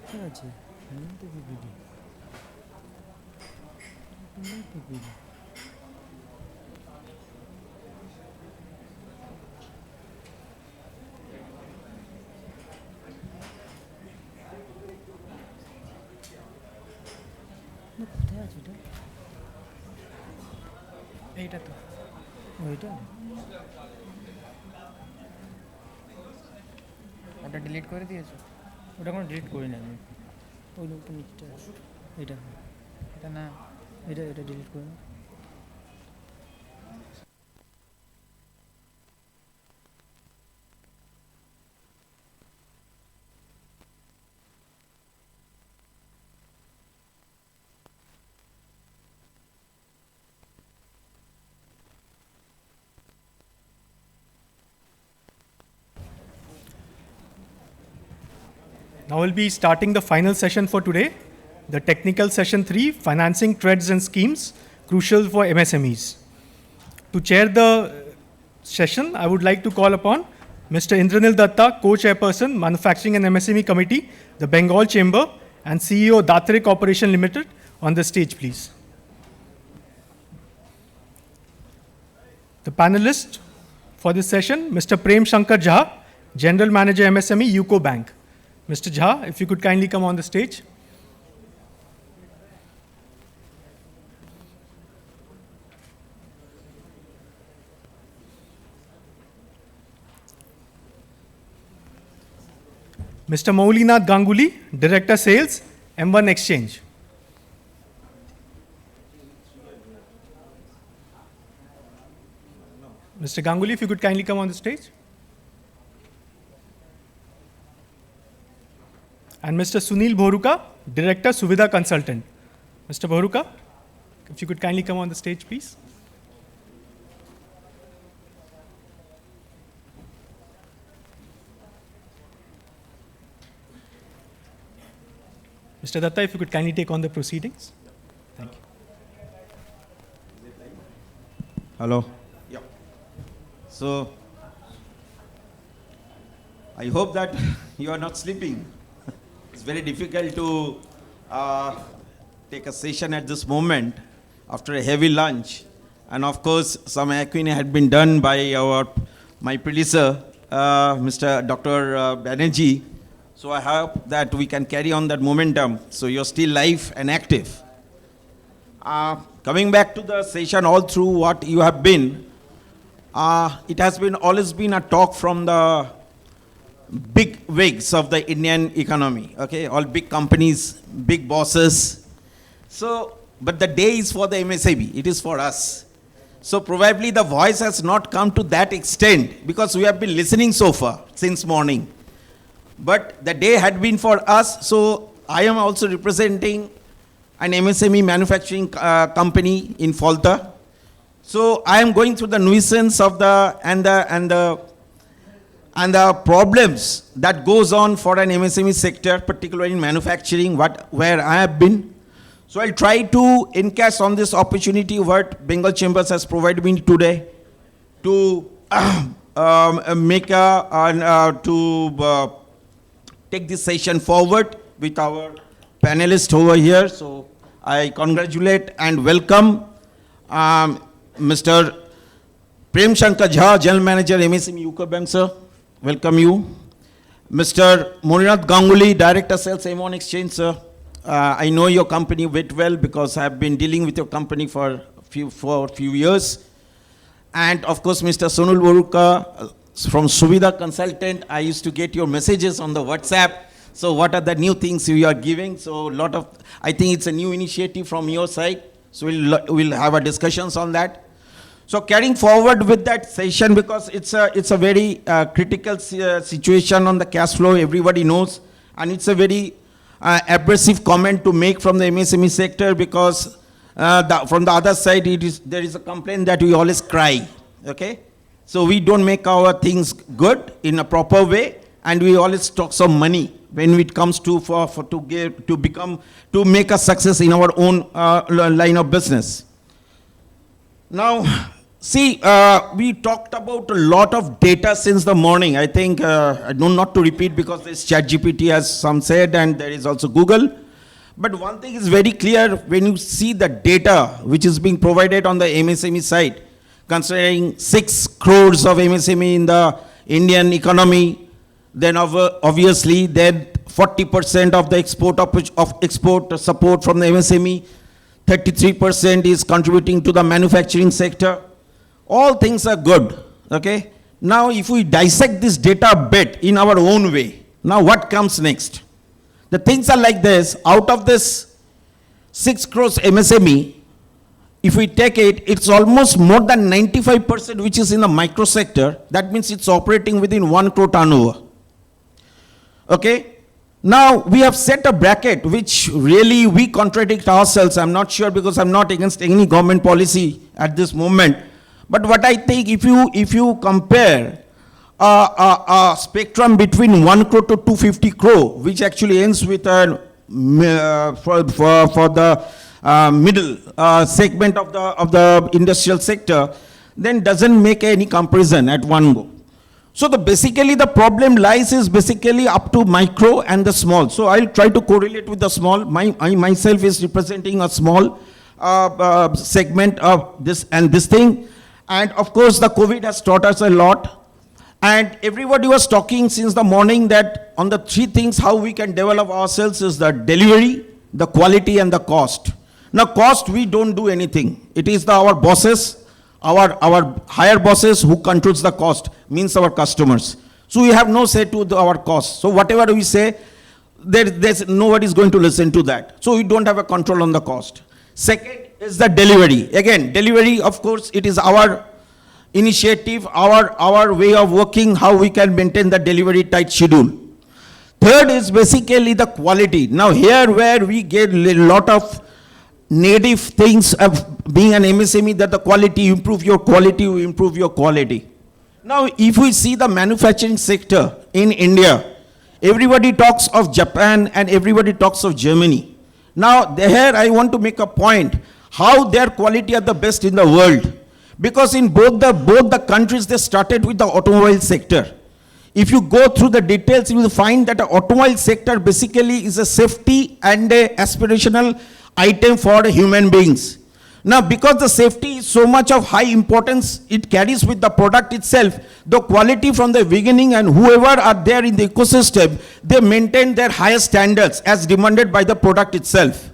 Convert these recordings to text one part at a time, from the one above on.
কোথায় আছে? নেই তো পিপিটি। নেই পিপিটি। না কোথায় আছে এটা? এইটা তো। ওইটা? ওটা ডিলিট করে দিয়েছো? ওটা কোনো ডিলিট করি না আমি। ওই লোকটা নিচটা এটা এটা না। এটা ডিলিট করে না। Now we'll be starting the final session for today, the technical session 3, financing TReDS and schemes, crucial for MSMEs. To chair the session, I would like to call upon Mr. Indranil Datta, Co-Chairperson, Manufacturing and MSME Committee, the Bengal Chamber, and CEO, Datre Corporation Limited, on the stage, please. The panelists for this session, Mr. Prem Shankar Jha, General Manager MSME, UCO Bank. Mr. Jha, if you could kindly come on the stage. Mr. Maulinath Ganguly, Director Sales, M1 Exchange. Mr. Ganguly, if you could kindly come on the stage. And Mr. Sunil Bhoruka, Director, Suvidha Consultant. Mr. Bhoruka, if you could kindly come on the stage, please. Mr. Datta, if you could kindly take on the proceedings. Thank you. Hello. Yeah. So, I hope that you are not sleeping. It's very difficult to take a session at this moment after a heavy lunch. And of course, some acquaintance had been done by my predecessor, Mr. Dr. Banerjee. So I hope that we can carry on that momentum. So you're still live and active. Coming back to the session, all through what you have been, it has been always been a talk from the big wigs of the Indian economy, okay? All big companies, big bosses. So, but the day is for the MSME, it is for us. So probably the voice has not come to that extent because we have been listening so far since morning. But the day had been for us, so I am also representing an MSME manufacturing company in Falta. So I am going through the nuisance of the problems that goes on for an MSME sector, particularly in manufacturing, where I have been. So I'll try to encash on this opportunity what Bengal Chambers has provided me today to take this session forward with our panelists over here. So I congratulate and welcome Mr. Prem Shankar Jha, General Manager, MSME UCO Bank, sir. Welcome you. Mr. Maulinath Ganguly, Director Sales, M1 Exchange, sir. I know your company very well because I have been dealing with your company for a few years. And of course, Mr. Sunil Bhoruka from Suvidha Consultant. I used to get your messages on the WhatsApp. So what are the new things you are giving? So I think it's a new initiative from your side. So we'll have a discussions on that. So carrying forward with that session, because it's a very critical situation on the cash flow, everybody knows, and it's a very abrasive comment to make from the MSME sector because from the other side, there is a complaint that we always cry, okay? So we don't make our things good in a proper way, and we always talk some money when it comes to make a success in our own line of business. Now, See, we talked about a lot of data since the morning. I think, I know not to repeat because there's ChatGPT, as some said, and there is also Google. But one thing is very clear when you see the data which is being provided on the MSME side, considering 6 crores of MSME in the Indian economy, then obviously then 40% of the export support from the MSME, 33% is contributing to the manufacturing sector. All things are good, okay? Now, if we dissect this data a bit in our own way, now what comes next? The things are like this. Out of this 6 crores MSME, if we take it, it's almost more than 95% which is in the micro sector. That means it's operating within 1 crore turnover. Okay? Now, we have set a bracket which really we contradict ourselves. I'm not sure because I'm not against any government policy at this moment. But what I think, if you compare a spectrum between 1 crore to 250 crore, which actually ends with a for the middle segment of the industrial sector, then doesn't make any comparison at one go. So basically the problem lies is basically up to micro and the small. So I'll try to correlate with the small. I myself is representing a small segment of this and this thing. And of course, the COVID has taught us a lot. And everybody was talking since the morning that on the 3 things how we can develop ourselves is the delivery, the quality, and the cost. Now, cost, we don't do anything. It is our bosses, our higher bosses who controls the cost, means our customers. So we have no say to our cost. So whatever we say, there's nobody is going to listen to that. So we don't have a control on the cost. Second is the delivery. Again, delivery, of course, it is our initiative, our way of working, how we can maintain the delivery tight schedule. Third is basically the quality. Now here where we get a lot of negative things of being an MSME, that the quality, you improve your quality, you improve your quality. Now if we see the manufacturing sector in India, everybody talks of Japan and everybody talks of Germany. Now here I want to make a point, how their quality are the best in the world. Because in both the countries, they started with the automobile sector. If you go through the details, you will find that the automobile sector basically is a safety and a aspirational item for human beings. Now, because the safety is so much of high importance, it carries with the product itself, the quality from the beginning, and whoever are there in the ecosystem, they maintain their highest standards as demanded by the product itself.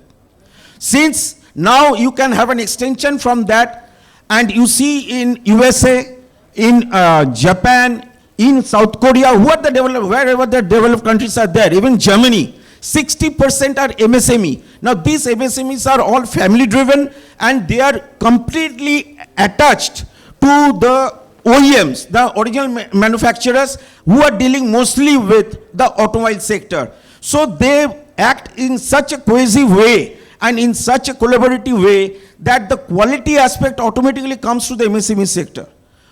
Since now you can have an extension from that, and you see in USA, in Japan, in South Korea, who are the developed, wherever the developed countries are there, even Germany, 60% are MSME. Now these MSMEs are all family driven and they are completely attached to the OEMs, the original manufacturers who are dealing mostly with the automobile sector. So they act in such a cohesive way and in such a collaborative way that the quality aspect automatically comes to the MSME sector.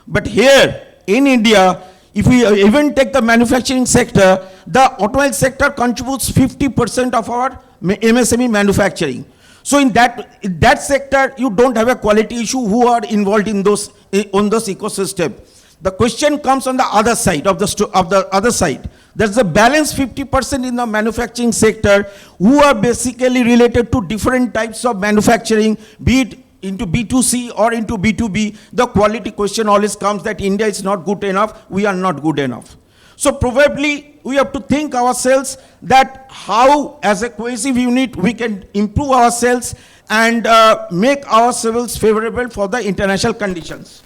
But here in India, if we even take the manufacturing sector, the automobile sector contributes 50% of our MSME manufacturing. So in that sector, you don't have a quality issue who are involved in those ecosystem. The question comes on the other side of the other side. There's a balance 50% in the manufacturing sector who are basically related to different types of manufacturing, be it into B2C or into B2B. The quality question always comes that India is not good enough, we are not good enough. So probably we have to think ourselves that how as a cohesive unit we can improve ourselves and make ourselves favorable for the international conditions.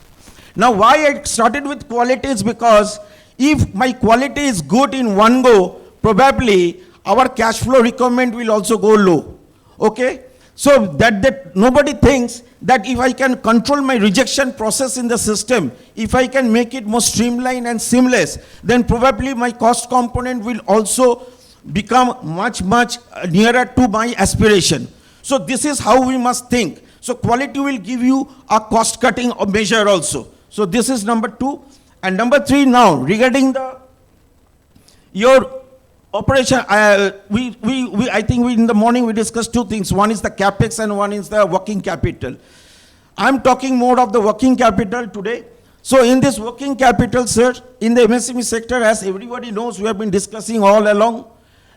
Now why I started with quality is because if my quality is good in one go, probably our cash flow requirement will also go low. Okay? So that nobody thinks that if I can control my rejection process in the system, if I can make it more streamlined and seamless, then probably my cost component will also become much nearer to my aspiration. So this is how we must think. So quality will give you a cost cutting measure also. So this is number 2. And number 3 now, regarding your operation, I think in the morning we discussed 2 things. One is the capex and one is the working capital. I'm talking more of the working capital today. So in this working capital, sir, in the MSME sector, as everybody knows, we have been discussing all along,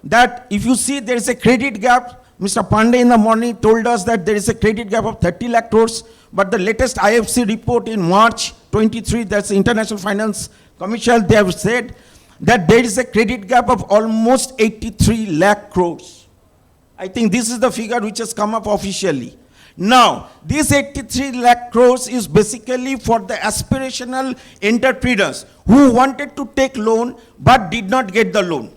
that if you see there is a credit gap, Mr. Pandey in the morning told us that there is a credit gap of 30 lakh crores, but the latest IFC report in March 23, that's the International Finance Commission, they have said that there is a credit gap of almost 83 lakh crores. I think this is the figure which has come up officially. Now, this 83 lakh crores is basically for the aspirational entrepreneurs who wanted to take loan but did not get the loan.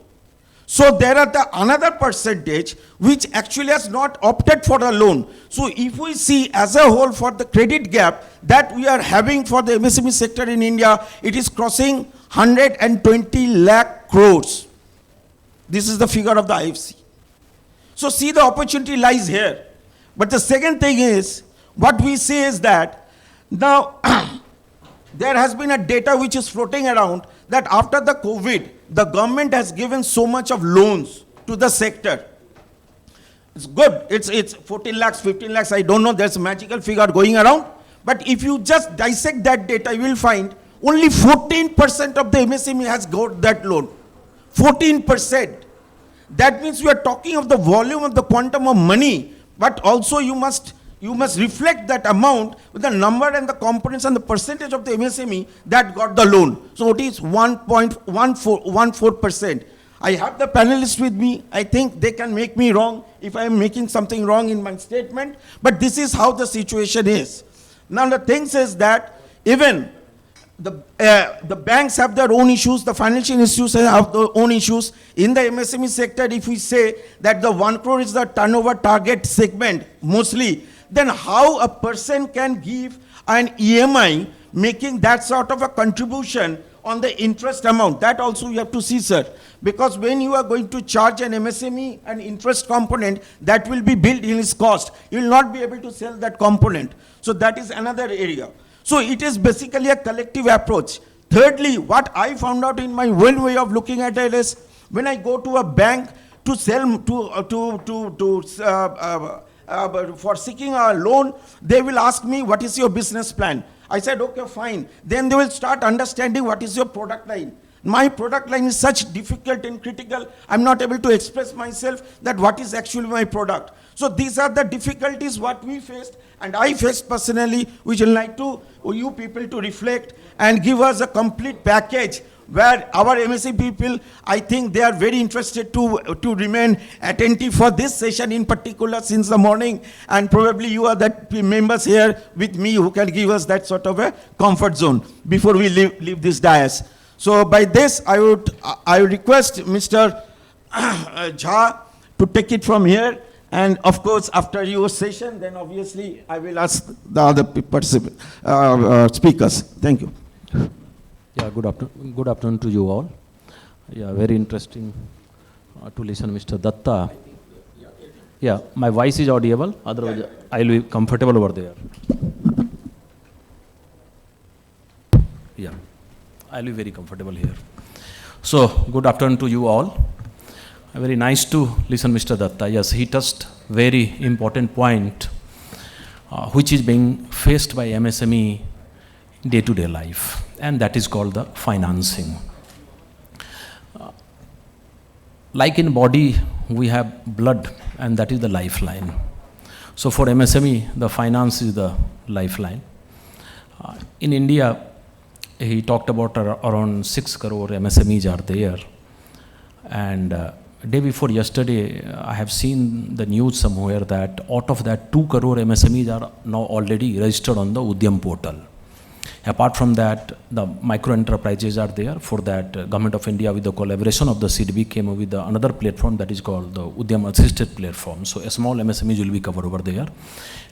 So there are another percentage which actually has not opted for a loan. So if we see as a whole for the credit gap that we are having for the MSME sector in India, it is crossing 120 lakh crores. This is the figure of the IFC. So see, the opportunity lies here. But the second thing is, what we say is that now there has been a data which is floating around that after the COVID, the government has given so much of loans to the sector. It's good. It's 14 lakhs, 15 lakhs. I don't know. There's a magical figure going around. But if you just dissect that data, you will find only 14% of the MSME has got that loan. 14%. That means we are talking of the volume of the quantum of money, but also you must reflect that amount with the number and the components and the percentage of the MSME that got the loan. So it is 1.14%. I have the panelists with me. I think they can make me wrong if I am making something wrong in my statement. But this is how the situation is. Now the thing is that even the banks have their own issues, the financial institutions have their own issues. In the MSME sector, if we say that the 1 crore is the turnover target segment mostly, then how a person can give an EMI making that sort of a contribution on the interest amount? That also you have to see, sir. Because when you are going to charge an MSME an interest component, that will be built in its cost. You will not be able to sell that component. So that is another area. So it is basically a collective approach. Thirdly, what I found out in my one way of looking at it is, when I go to a bank to sell, for seeking a loan, they will ask me, what is your business plan? I said, okay, fine. Then they will start understanding what is your product line. My product line is such difficult and critical, I'm not able to express myself that what is actually my product. So these are the difficulties what we faced, and I faced personally, which I would like to you people to reflect and give us a complete package where our MSME people, I think they are very interested to remain attentive for this session in particular since the morning, and probably you are the members here with me who can give us that sort of a comfort zone before we leave this dais. So by this, I would request Mr. Jha to take it from here. And of course, after your session, then obviously I will ask the other speakers. Thank you. Yeah, good afternoon to you all. Yeah, very interesting to listen, Mr. Datta. Yeah, my voice is audible. Otherwise, I will be comfortable over there. Yeah, I will be very comfortable here. So, good afternoon to you all. Very nice to listen, Mr. Datta. Yes, he touched very important point, which is being faced by MSME day-to-day life, and that is called the financing. Like in body, we have blood, and that is the lifeline. So for MSME, the finance is the lifeline. In India, he talked about around 6 crore MSMEs are there, and day before yesterday, I have seen the news somewhere that out of that 2 crore MSMEs are now already registered on the Udyam portal. Apart from that, the micro enterprises are there. For that, Government of India with the collaboration of the CDB came up with another platform that is called the Udyam Assisted Platform. So a small MSMEs will be covered over there.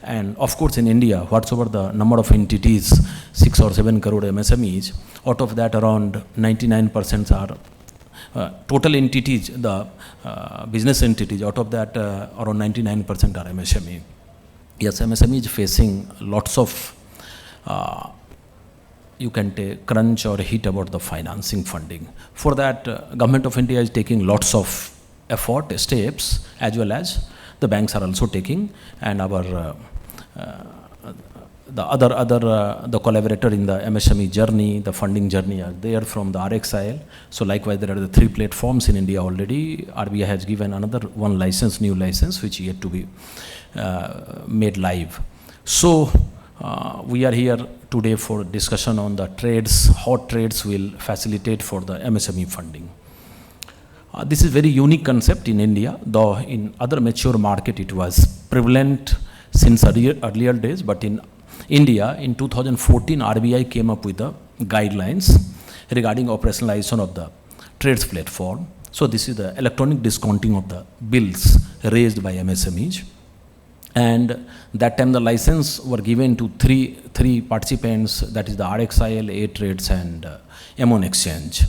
And of course in India, whatsoever the number of entities, 6 or 7 crore MSMEs, out of that around 99% are total entities, the business entities, out of that around 99% are MSME. Yes, MSME is facing lots of, you can take crunch or hit about the financing funding. For that, Government of India is taking lots of effort, steps, as well as the banks are also taking, and our the collaborator in the MSME journey, the funding journey are there from the RXIL. So likewise, there are the 3 platforms in India already. RBI has given another one license, new license, which yet to be made live. So we are here today for discussion on the TReDS, how TReDS will facilitate for the MSME funding. This is very unique concept in India, though in other mature market it was prevalent since earlier days, but in India in 2014 RBI came up with the guidelines regarding operationalization of the TReDS platform. So this is the electronic discounting of the bills raised by MSMEs. And that time the license were given to three participants, that is the RXIL, TReDS and M1 Exchange.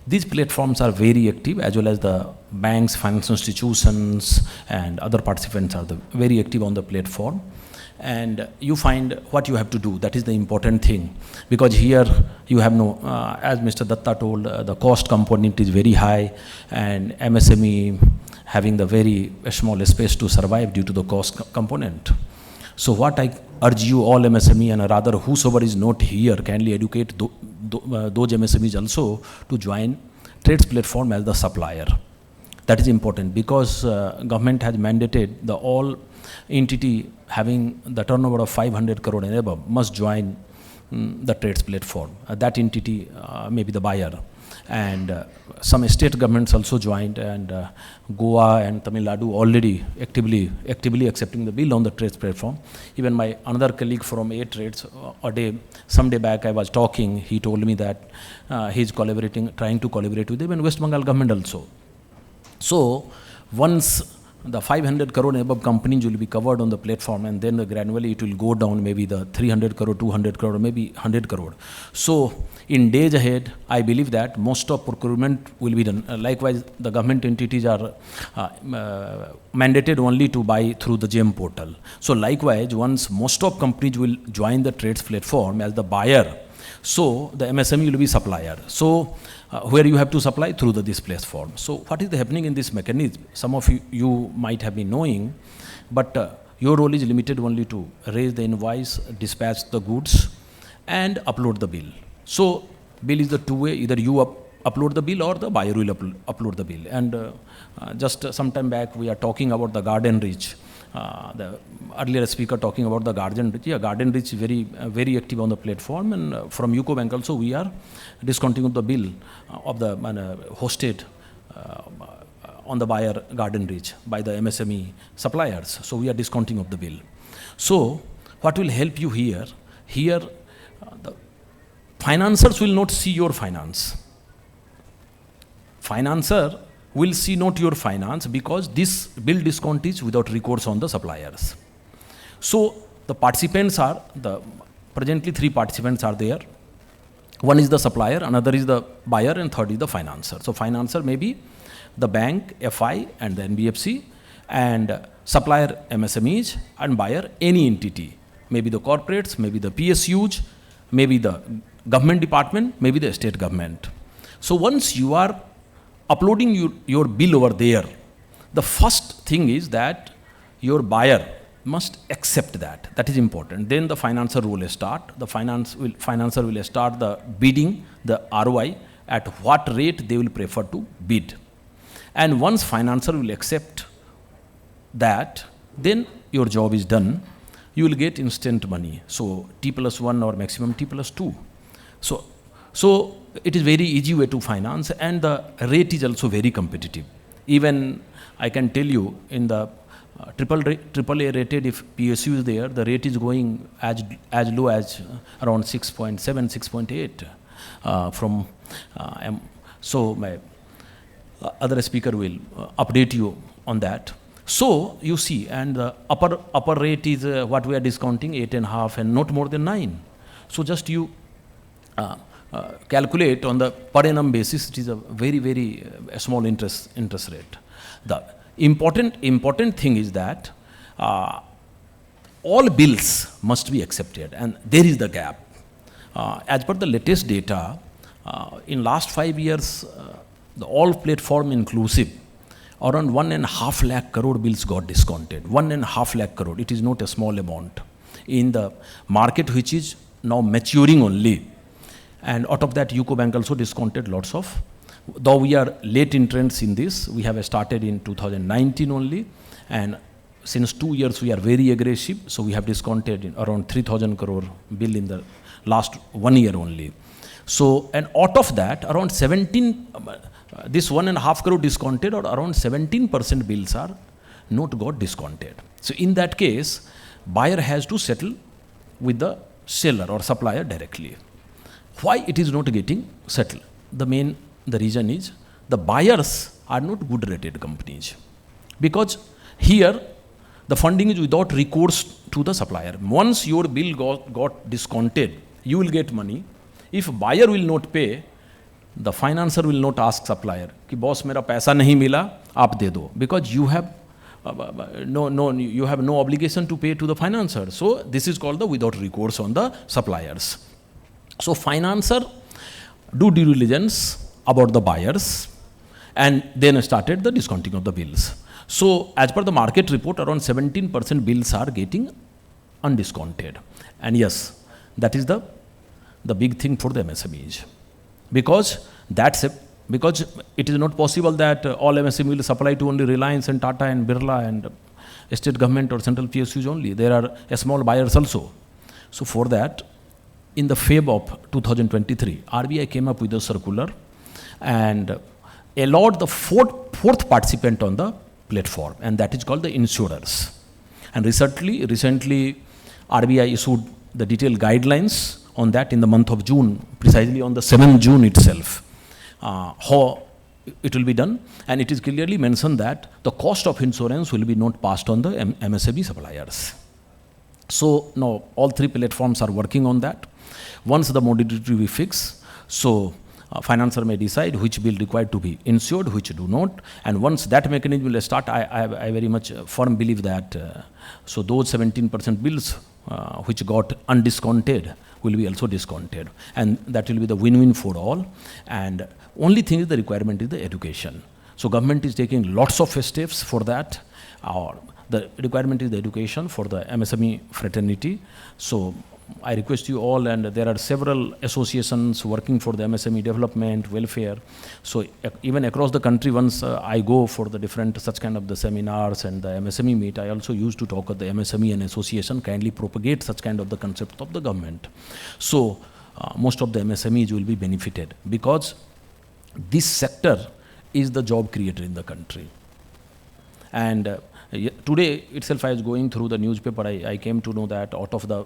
These platforms are very active, as well as the banks, financial institutions and other participants are very active on the platform. And you find what you have to do, that is the important thing, because here you have no, as Mr. Datta told, the cost component is very high, and MSME having the very small space to survive due to the cost component. So what I urge you all MSME, and rather whosoever is not here, kindly educate those MSMEs also to join TReDS platform as the supplier. That is important, because government has mandated the all entity having the turnover of 500 crore and above must join the TReDS platform. That entity may be the buyer. And some state governments also joined, and Goa and Tamil Nadu already actively accepting the bill on the TReDS platform. Even my another colleague from TReDS, some day back I was talking, he told me that he's trying to collaborate with them, and West Bengal government also. So once the 500 crore and above companies will be covered on the platform, and then gradually it will go down, maybe the 300 crore, 200 crore, maybe 100 crore. So in days ahead, I believe that most of procurement will be done. Likewise, the government entities are mandated only to buy through the GEM portal. So likewise, once most of companies will join the TReDS platform as the buyer, so the MSME will be supplier. So where you have to supply through this platform. So what is happening in this mechanism? Some of you might have been knowing, but your role is limited only to raise the invoice, dispatch the goods, and upload the bill. So bill is the two-way, either you upload the bill or the buyer will upload the bill. And just some time back we are talking about the Garden Reach. The earlier speaker talking about the Garden Reach. Yeah, Garden Reach is very active on the platform, and from UCO Bank also we are discounting of the bill of the hosted on the buyer Garden Reach by the MSME suppliers. So we are discounting of the bill. So what will help you here? Here the financiers will not see your finance. Financer will see not your finance, because this bill discount is without recourse on the suppliers. So the participants are, presently 3 participants are there. One is the supplier, another is the buyer, and third is the financer. So financer may be the bank, FI and the NBFC, and supplier MSMEs, and buyer any entity. Maybe the corporates, maybe the PSUs, maybe the government department, maybe the state government. So once you are uploading your bill over there, the first thing is that your buyer must accept that. That is important. Then the financer will start. The financer will start the bidding, the ROI, at what rate they will prefer to bid. And once financer will accept that, then your job is done. You will get instant money. So T+1 or maximum T+2. So it is very easy way to finance, and the rate is also very competitive. Even I can tell you in the AAA rated, if PSU is there, the rate is going as low as around 6.7, 6.8 from. So my other speaker will update you on that. So you see, and the upper rate is what we are discounting, 8.5, and not more than 9. So just you calculate on the per annum basis, it is a very small interest rate. The important thing is that all bills must be accepted, and there is the gap. As per the latest data, in last 5 years, the all platform inclusive, around 1.5 lakh crore bills got discounted. 1.5 lakh crore, it is not a small amount. in the market which is now maturing only. And out of that, UCO Bank also discounted lots of, though we are late entrants in this, we have started in 2019 only, and since 2 years we are very aggressive, so we have discounted in around 3,000 crore bill in the last 1 year only. So, and out of that, around 17, this 1.5 crore discounted, or around 17% bills are not got discounted. So in that case, buyer has to settle with the seller or supplier directly. Why it is not getting settled? The reason is the buyers are not good rated companies, because here the funding is without recourse to the supplier. Once your bill got discounted, you will get money. If buyer will not pay, the financer will not ask supplier कि boss मेरा पैसा नहीं मिला आप दे दो, because you have you have no obligation to pay to the financer. So this is called the without recourse on the suppliers. So financer do due diligence about the buyers and then started the discounting of the bills. So as per the market report, around 17% bills are getting undiscounted. And yes, that is the big thing for the MSMEs. Because because it is not possible that all MSME will supply to only Reliance and Tata and Birla and state government or central PSUs only. There are small buyers also. So for that, in the Feb of 2023, RBI came up with a circular and allowed the fourth participant on the platform, and that is called the insurers. And recently RBI issued the detailed guidelines on that in the month of June, precisely on the 7th June itself, how it will be done, and it is clearly mentioned that the cost of insurance will be not passed on the MSME suppliers. So now all three platforms are working on that. Once the modality we fix, so financer may decide which bill required to be insured, which do not, and once that mechanism will start, I very much firm believe that so those 17% bills which got undiscounted will be also discounted, and that will be the win-win for all. And only thing is the requirement is the education. So government is taking lots of steps for that. The requirement is the education for the MSME fraternity. So I request you all, and there are several associations working for the MSME development, welfare. So even across the country, once I go for the different such kind of the seminars and the MSME meet, I also used to talk at the MSME and association kindly propagate such kind of the concept of the government. So most of the MSMEs will be benefited, because this sector is the job creator in the country. And today itself, I was going through the newspaper, I came to know that out of the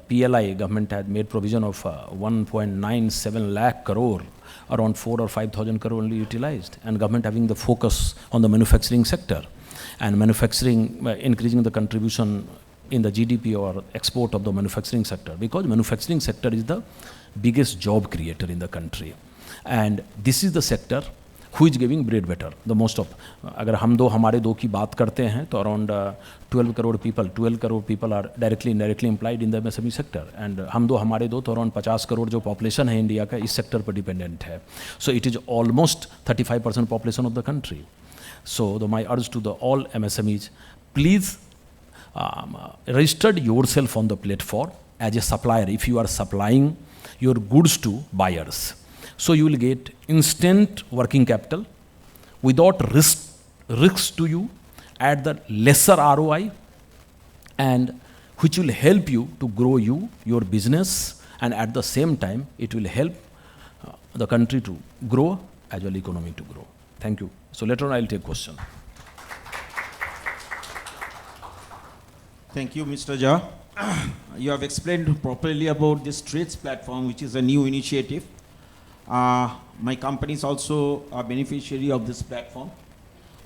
PLI, government had made provision of 1.97 lakh crore, around 4 or 5,000 crore only utilized, and government having the focus on the manufacturing sector, and manufacturing increasing the contribution in the GDP or export of the manufacturing sector, because manufacturing sector is the biggest job creator in the country. And this is the sector who is giving bread butter, the most of. अगर हम दो हमारे दो की बात करते हैं तो around 12 crore people are directly indirectly implied in the MSME sector, and हम दो हमारे दो तो around 50 crore जो population है इंडिया का इस sector पर dependent है. So it is almost 35% population of the country. So my urge to the all MSMEs, please register yourself on the platform as a supplier if you are supplying your goods to buyers. So you will get instant working capital without risks to you at the lesser ROI, and which will help you to grow your business, and at the same time it will help the country to grow as well economy to grow. Thank you. So later on I will take question. Thank you, Mr. Jha. You have explained properly about this TReDS platform, which is a new initiative. My company is also a beneficiary of this platform,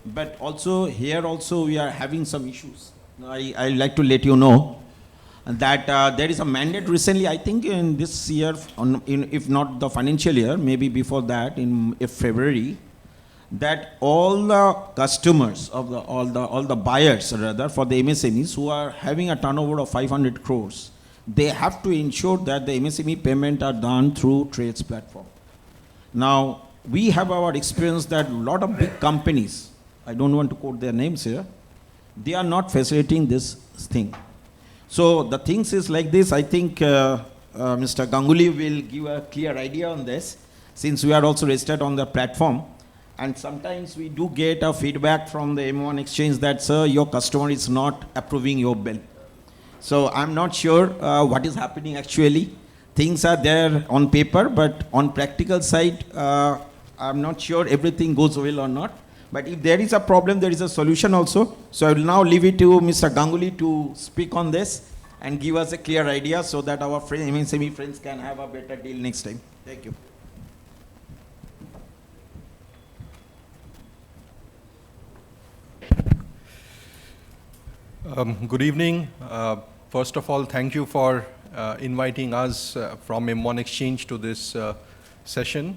but also here also we are having some issues. I like to let you know that there is a mandate recently, I think in this year, if not the financial year, maybe before that, in February, that all the customers of all the buyers rather for the MSMEs who are having a turnover of 500 crores, they have to ensure that the MSME payment are done through TReDS platform. Now, we have our experience that a lot of big companies, I don't want to quote their names here, they are not facilitating this thing. So the things is like this. I think Mr. Ganguly will give a clear idea on this, since we are also registered on the platform. And sometimes we do get a feedback from the M1 exchange that, sir, your customer is not approving your bill. So I'm not sure what is happening actually. Things are there on paper, but on practical side, I'm not sure everything goes well or not. But if there is a problem, there is a solution also. So I will now leave it to Mr. Ganguly to speak on this and give us a clear idea so that our MSME friends can have a better deal next time. Thank you. Good evening. First of all, thank you for inviting us from M1 Exchange to this session.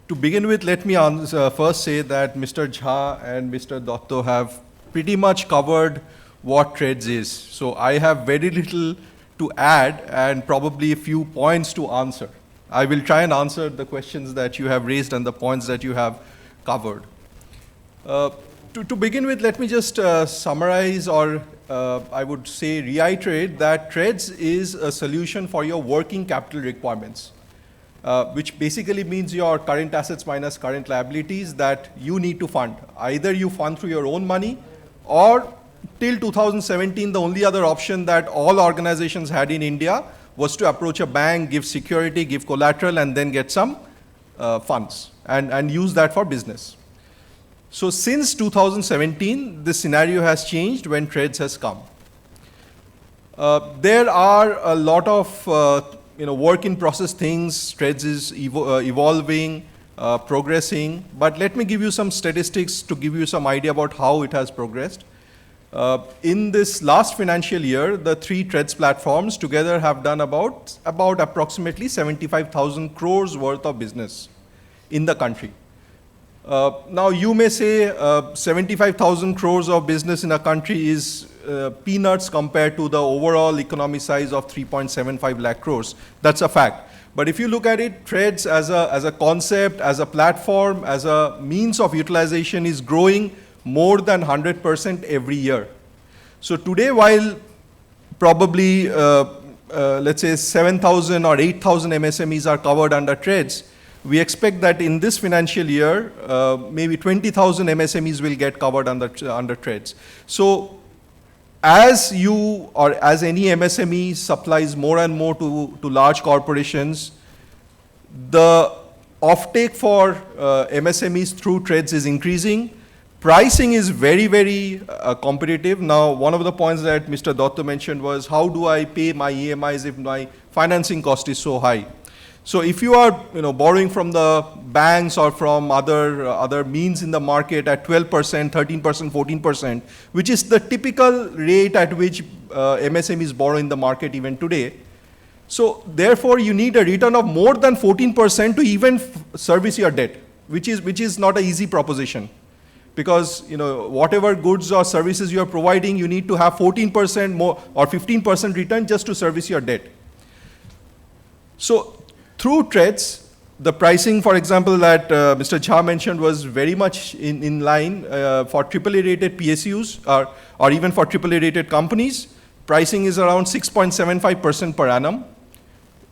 To begin with, let me first say that Mr. Jha and Mr. Dotto have pretty much covered what TReDS is. So I have very little to add and probably a few points to answer. I will try and answer the questions that you have raised and the points that you have covered. To begin with, let me just summarize, or I would say reiterate, that TReDS is a solution for your working capital requirements, which basically means your current assets minus current liabilities that you need to fund. Either you fund through your own money, or till 2017, the only other option that all organizations had in India was to approach a bank, give security, give collateral, and then get some funds and use that for business. So since 2017, this scenario has changed when TReDS has come. There are a lot of work in process things. TReDS is evolving, progressing. But let me give you some statistics to give you some idea about how it has progressed. In this last financial year, the 3 TReDS platforms together have done about approximately 75,000 crores worth of business in the country. Now you may say 75,000 crores of business in a country is peanuts compared to the overall economy size of 3.75 lakh crores. That's a fact. But if you look at it, TReDS as a concept, as a platform, as a means of utilization is growing more than 100% every year. So today, while probably let's say 7,000 or 8,000 MSMEs are covered under TReDS, we expect that in this financial year, maybe 20,000 MSMEs will get covered under TReDS. So as you or as any MSME supplies more and more to large corporations, the offtake for MSMEs through TReDS is increasing. Pricing is very, very competitive. Now, one of the points that Mr. Dotto mentioned was, how do I pay my EMIs if my financing cost is so high? So if you are borrowing from the banks or from other means in the market at 12%, 13%, 14%, which is the typical rate at which MSMEs borrow in the market even today. So therefore, you need a return of more than 14% to even service your debt, which is not an easy proposition. Because whatever goods or services you are providing, you need to have 14% more or 15% return just to service your debt. So through TReDS, the pricing, for example, that Mr. Jha mentioned was very much in line for AAA rated PSUs or even for AAA rated companies. Pricing is around 6.75% per annum,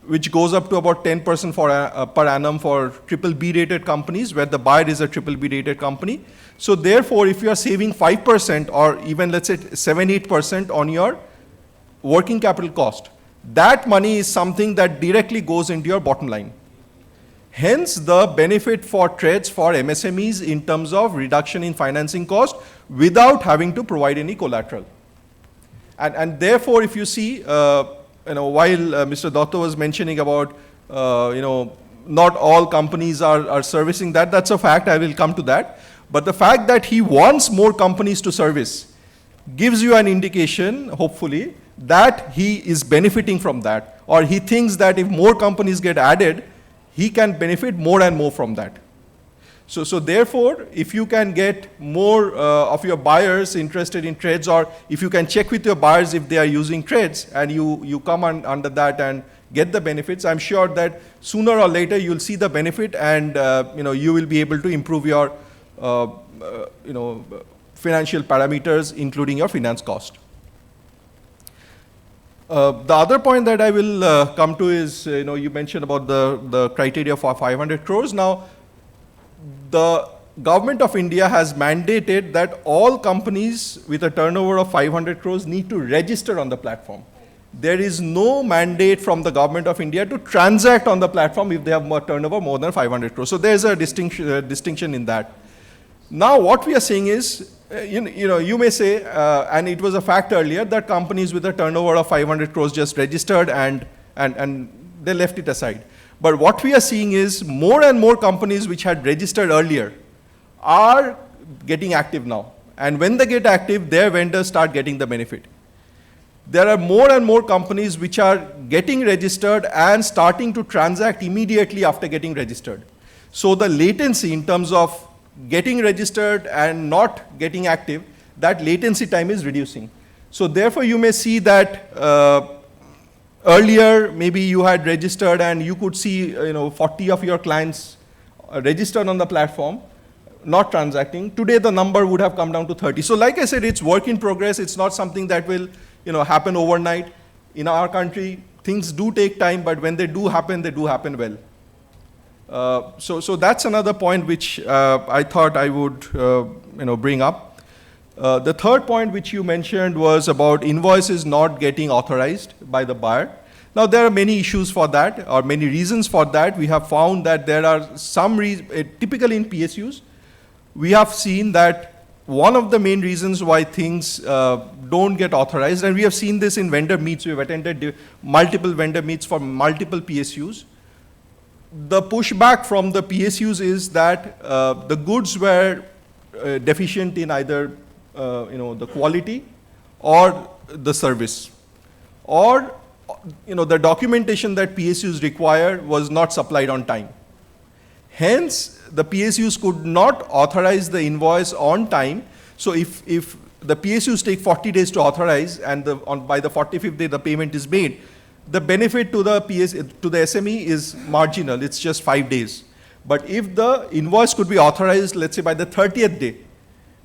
which goes up to about 10% per annum for BBB rated companies, where the buyer is a BBB rated company. So therefore, if you are saving 5% or even let's say 7-8% on your working capital cost, that money is something that directly goes into your bottom line. Hence, the benefit for TReDS for MSMEs in terms of reduction in financing cost without having to provide any collateral. And therefore, if you see, while Mr. Dotto was mentioning about, not all companies are servicing that, that's a fact, I will come to that. But the fact that he wants more companies to service gives you an indication, hopefully, that he is benefiting from that, or he thinks that if more companies get added, he can benefit more and more from that. So therefore, if you can get more of your buyers interested in TReDS, or if you can check with your buyers if they are using TReDS, and you come under that and get the benefits, I'm sure that sooner or later you'll see the benefit, and you will be able to improve your financial parameters, including your finance cost. The other point that I will come to is, you mentioned about the criteria for 500 crores. Now, the government of India has mandated that all companies with a turnover of 500 crores need to register on the platform. There is no mandate from the government of India to transact on the platform if they have more turnover more than 500 crores. So there's a distinction in that. Now what we are saying is, you may say, and it was a fact earlier, that companies with a turnover of 500 crores just registered and they left it aside. But what we are seeing is more and more companies which had registered earlier are getting active now. And when they get active, their vendors start getting the benefit. There are more and more companies which are getting registered and starting to transact immediately after getting registered. So the latency in terms of getting registered and not getting active, that latency time is reducing. So therefore you may see that earlier maybe you had registered and you could see 40 of your clients registered on the platform, not transacting. Today the number would have come down to 30. So like I said, it's work in progress. It's not something that will happen overnight. In our country, things do take time, but when they do happen well. So that's another point which I thought I would bring up. The third point which you mentioned was about invoices not getting authorized by the buyer. Now there are many issues for that, or many reasons for that. We have found that there are some typically in PSUs, we have seen that one of the main reasons why things don't get authorized, and we have seen this in vendor meets, we have attended multiple vendor meets for multiple PSUs. The pushback from the PSUs is that the goods were deficient in either the quality or the service, or the documentation that PSUs require was not supplied on time. Hence, the PSUs could not authorize the invoice on time. So if the PSUs take 40 days to authorize and by the 45th day the payment is made, the benefit to the SME is marginal. It's just 5 days. But if the invoice could be authorized, let's say by the 30th day,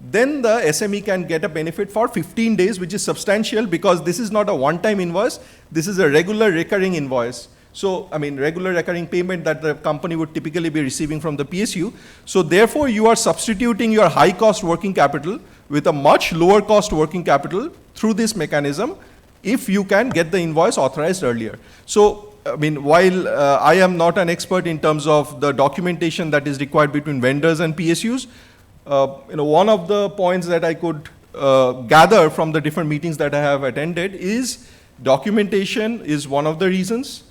then the SME can get a benefit for 15 days, which is substantial because this is not a one-time invoice. This is a regular recurring invoice. So, regular recurring payment that the company would typically be receiving from the PSU. So therefore, you are substituting your high-cost working capital with a much lower-cost working capital through this mechanism if you can get the invoice authorized earlier. So, while I am not an expert in terms of the documentation that is required between vendors and PSUs, one of the points that I could gather from the different meetings that I have attended is documentation is one of the reasons.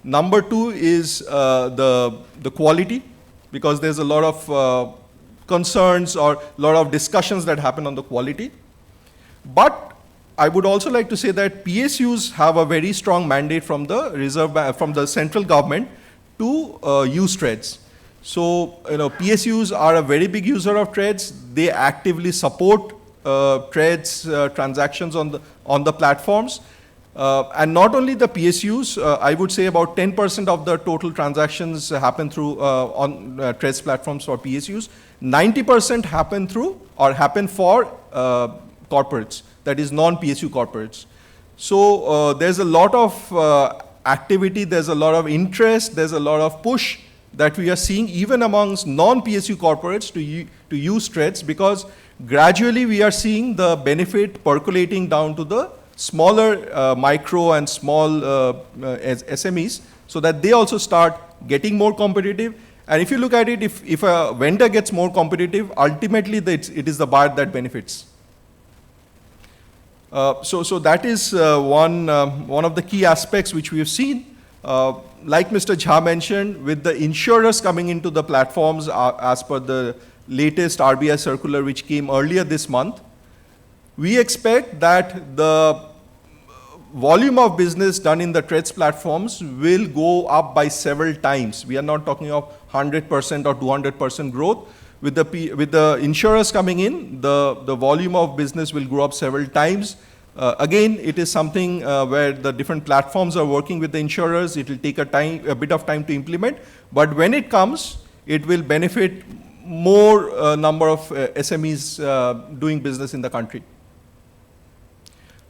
Number two is the quality, because there's a lot of concerns or a lot of discussions that happen on the quality. But I would also like to say that PSUs have a very strong mandate from the central government to use TReDS. So, PSUs are a very big user of TReDS. They actively support TReDS transactions on the platforms. And not only the PSUs, I would say about 10% of the total transactions happen through on TReDS platforms for PSUs. 90% happen through or happen for corporates, that is non-PSU corporates. So there's a lot of activity, there's a lot of interest, there's a lot of push that we are seeing even amongst non-PSU corporates to use TReDS, because gradually we are seeing the benefit percolating down to the smaller micro and small SMEs, so that they also start getting more competitive. And if you look at it, if a vendor gets more competitive, ultimately it is the buyer that benefits. So that is one of the key aspects which we have seen. Like Mr. Jha mentioned, with the insurers coming into the platforms as per the latest RBI circular which came earlier this month, we expect that the volume of business done in the TReDS platforms will go up by several times. We are not talking of 100% or 200% growth. With the insurers coming in, the volume of business will grow up several times. Again, it is something where the different platforms are working with the insurers. It will take a bit of time to implement, but when it comes, it will benefit more number of SMEs doing business in the country.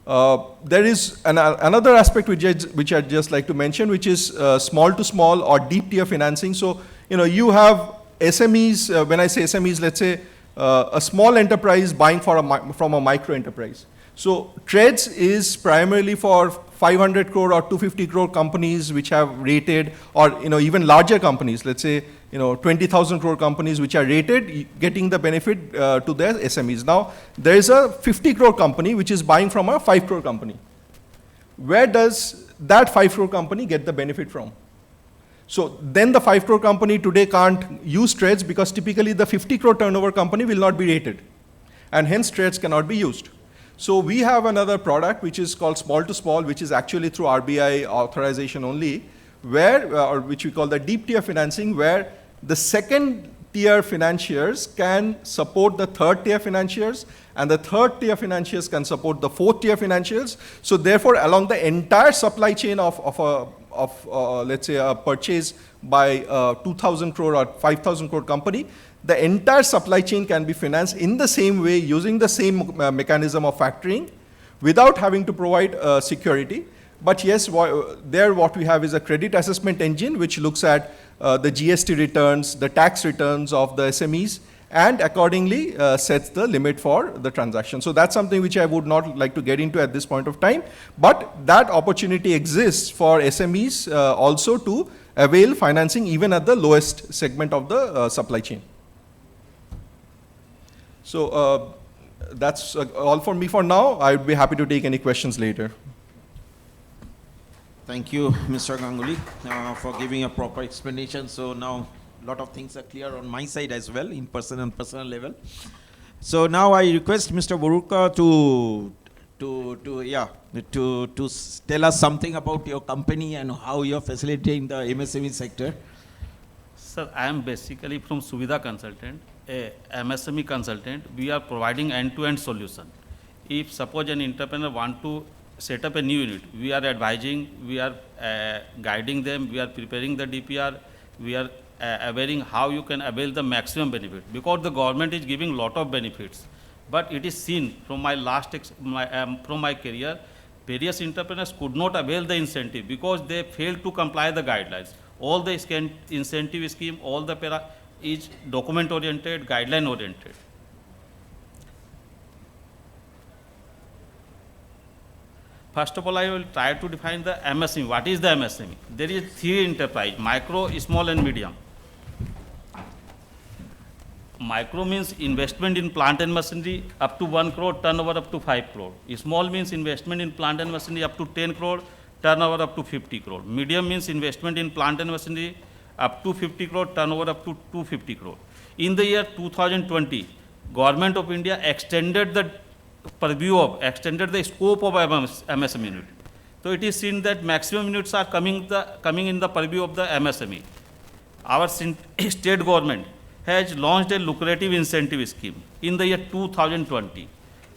There is another aspect which I'd just like to mention, which is small to small or deep tier financing. So, you have SMEs, when I say SMEs, let's say a small enterprise buying from a micro enterprise. So TReDS is primarily for 500 crore or 250 crore companies which have rated, or even larger companies, let's say 20,000 crore companies which are rated, getting the benefit to their SMEs. Now there is a 50 crore company which is buying from a 5 crore company. Where does that 5 crore company get the benefit from? So then the 5 crore company today can't use TReDS because typically the 50 crore turnover company will not be rated, and hence TReDS cannot be used. So we have another product which is called small to small, which is actually through RBI authorization only, where, or which we call the deep tier financing, where the second tier financiers can support the third tier financiers, and the third tier financiers can support the fourth tier financiers. So therefore, along the entire supply chain of let's say a purchase by a 2,000 crore or 5,000 crore company, the entire supply chain can be financed in the same way, using the same mechanism of factoring, without having to provide security. But yes, there what we have is a credit assessment engine which looks at the GST returns, the tax returns of the SMEs, and accordingly sets the limit for the transaction. So that's something which I would not like to get into at this point of time, but that opportunity exists for SMEs also to avail financing even at the lowest segment of the supply chain. So that's all for me for now. I would be happy to take any questions later. Thank you, Mr. Ganguly, for giving a proper explanation. So now a lot of things are clear on my side as well, in person and personal level. So now I request Mr. Boruka to tell us something about your company and how you're facilitating the MSME sector. Sir, I am basically from Suvidha Consultant, a MSME consultant. We are providing end-to-end solution. If suppose an entrepreneur want to set up a new unit, we are advising, we are guiding them, we are preparing the DPR, we are availing how you can avail the maximum benefit, because the government is giving lot of benefits. But it is seen from my from my career, various entrepreneurs could not avail the incentive because they failed to comply the guidelines. All the incentive scheme, all the is document oriented, guideline oriented. First of all, I will try to define the MSME. What is the MSME? There is three enterprise: micro, small and medium. Micro means investment in plant and machinery up to 1 crore, turnover up to 5 crore. Small means investment in plant and machinery up to 10 crore, turnover up to 50 crore. Medium means investment in plant and machinery up to 50 crore, turnover up to 250 crore. In the year 2020, Government of India extended the scope of MSME unit. So it is seen that maximum units are coming in the purview of the MSME. Our state government has launched a lucrative incentive scheme in the year 2020.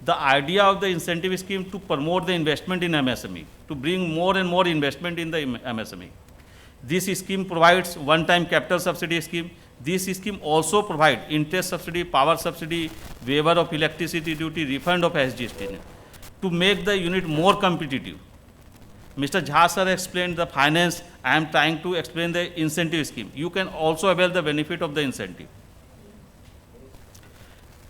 The idea of the incentive scheme to promote the investment in MSME, to bring more and more investment in the MSME. This scheme provides one-time capital subsidy scheme. This scheme also provides interest subsidy, power subsidy, waiver of electricity duty, refund of SGST to make the unit more competitive. Mr. Jha sir explained the finance. I am trying to explain the incentive scheme. You can also avail the benefit of the incentive.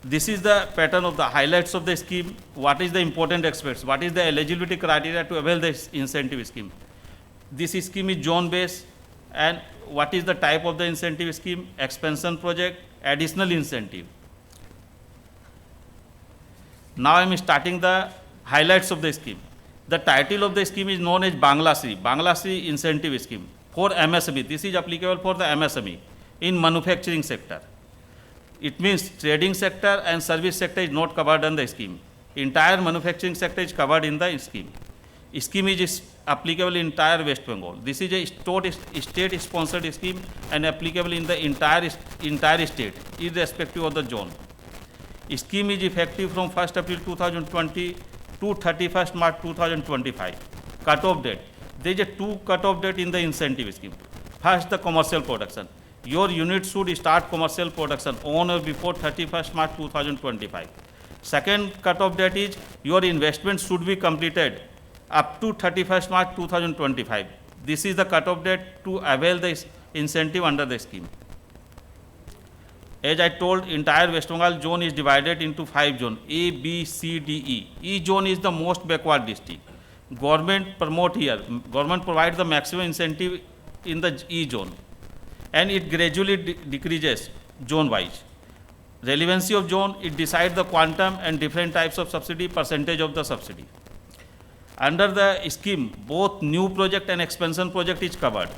This is the pattern of the highlights of the scheme. What is the important aspects? What is the eligibility criteria to avail this incentive scheme? This scheme is zone based, and what is the type of the incentive scheme? Expansion project, additional incentive. Now I am starting the highlights of the scheme. The title of the scheme is known as Bangla incentive scheme for MSME. This is applicable for the MSME in manufacturing sector. It means trading sector and service sector is not covered in the scheme. Entire manufacturing sector is covered in the scheme. Scheme is applicable in entire West Bengal. This is a state-sponsored scheme and applicable in the entire state, irrespective of the zone. Scheme is effective from 1st April 2020 to 31st March 2025. Cut-off date. There is a two cut-off date in the incentive scheme. First, the commercial production. Your unit should start commercial production on or before 31st March 2025. Second cutoff date is your investment should be completed up to 31st March 2025. This is the cutoff date to avail the incentive under the scheme. As I told, entire West Bengal zone is divided into 5 zones, A, B, C, D, E. Each zone is the most backward district. Government promote here, government provides the maximum incentive in the E zone, and it gradually decreases zone wise. Relevancy of zone, it decides the quantum and different types of subsidy, percentage of the subsidy. Under the scheme, both new project and expansion project is covered.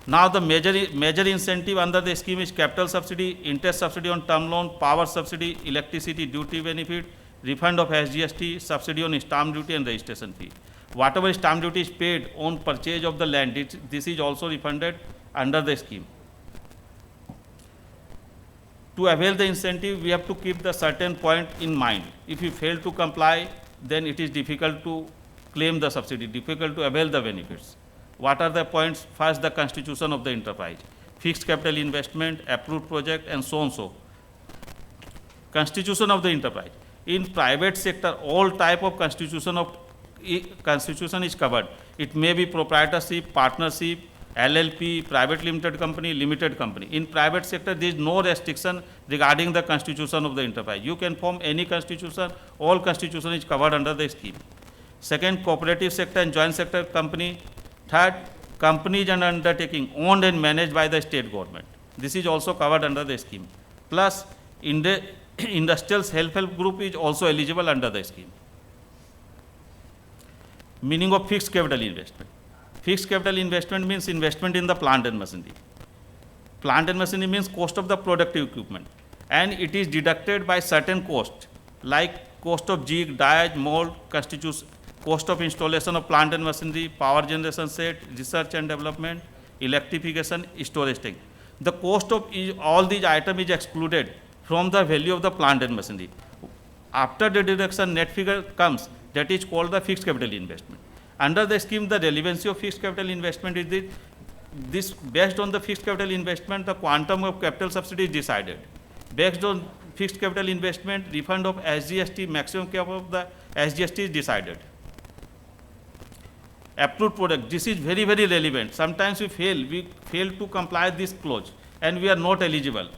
Now the major incentive under the scheme is capital subsidy, interest subsidy on term loan, power subsidy, electricity duty benefit, refund of SGST, subsidy on stamp duty and registration fee. Whatever stamp duty is paid on purchase of the land, this is also refunded under the scheme. To avail the incentive, we have to keep the certain point in mind. If you fail to comply, then it is difficult to claim the subsidy, difficult to avail the benefits. What are the points? First, the constitution of the enterprise, fixed capital investment, approved project, and so on so. Constitution of the enterprise. In private sector, all type of constitution is covered. It may be proprietorship, partnership, LLP, private limited company, limited company. In private sector, there is no restriction regarding the constitution of the enterprise. You can form any constitution, all constitution is covered under the scheme. Second, cooperative sector and joint sector company. Third, companies and undertaking owned and managed by the state government. This is also covered under the scheme. Plus, industrial self-help group is also eligible under the scheme. Meaning of fixed capital investment. Fixed capital investment means investment in the plant and machinery. Plant and machinery means cost of the productive equipment, and it is deducted by certain cost, like cost of jig, die, mold, cost of installation of plant and machinery, power generation set, research and development, electrification, storage tank. The cost of all these items is excluded from the value of the plant and machinery. After the deduction, net figure comes, that is called the fixed capital investment. Under the scheme, the relevancy of fixed capital investment is this based on the fixed capital investment, the quantum of capital subsidy is decided. Based on fixed capital investment, refund of SGST, maximum cap of the SGST is decided. Approved product, this is very, very relevant. Sometimes we fail to comply this clause, and we are not eligible.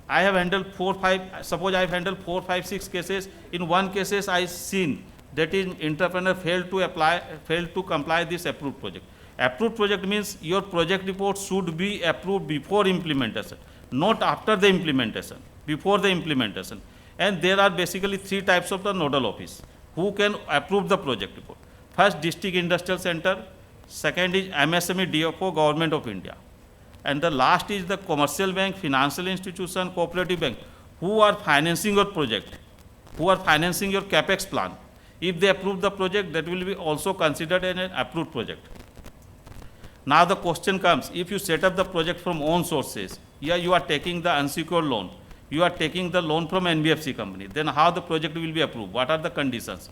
I have handled 4, 5, suppose I have handled 4, 5, 6 cases. In one cases I seen that is entrepreneur failed to comply this approved project. Approved project means your project report should be approved before implementation, not after the implementation, before the implementation. And there are basically 3 types of the nodal office who can approve the project report. First, District Industrial Center. Second is MSME DFO, Government of India. And the last is the commercial bank, financial institution, cooperative bank, who are financing your project, who are financing your capex plan. If they approve the project, that will be also considered an approved project. Now the question comes, if you set up the project from own sources, here you are taking the unsecured loan, you are taking the loan from NBFC company, then how the project will be approved? What are the conditions?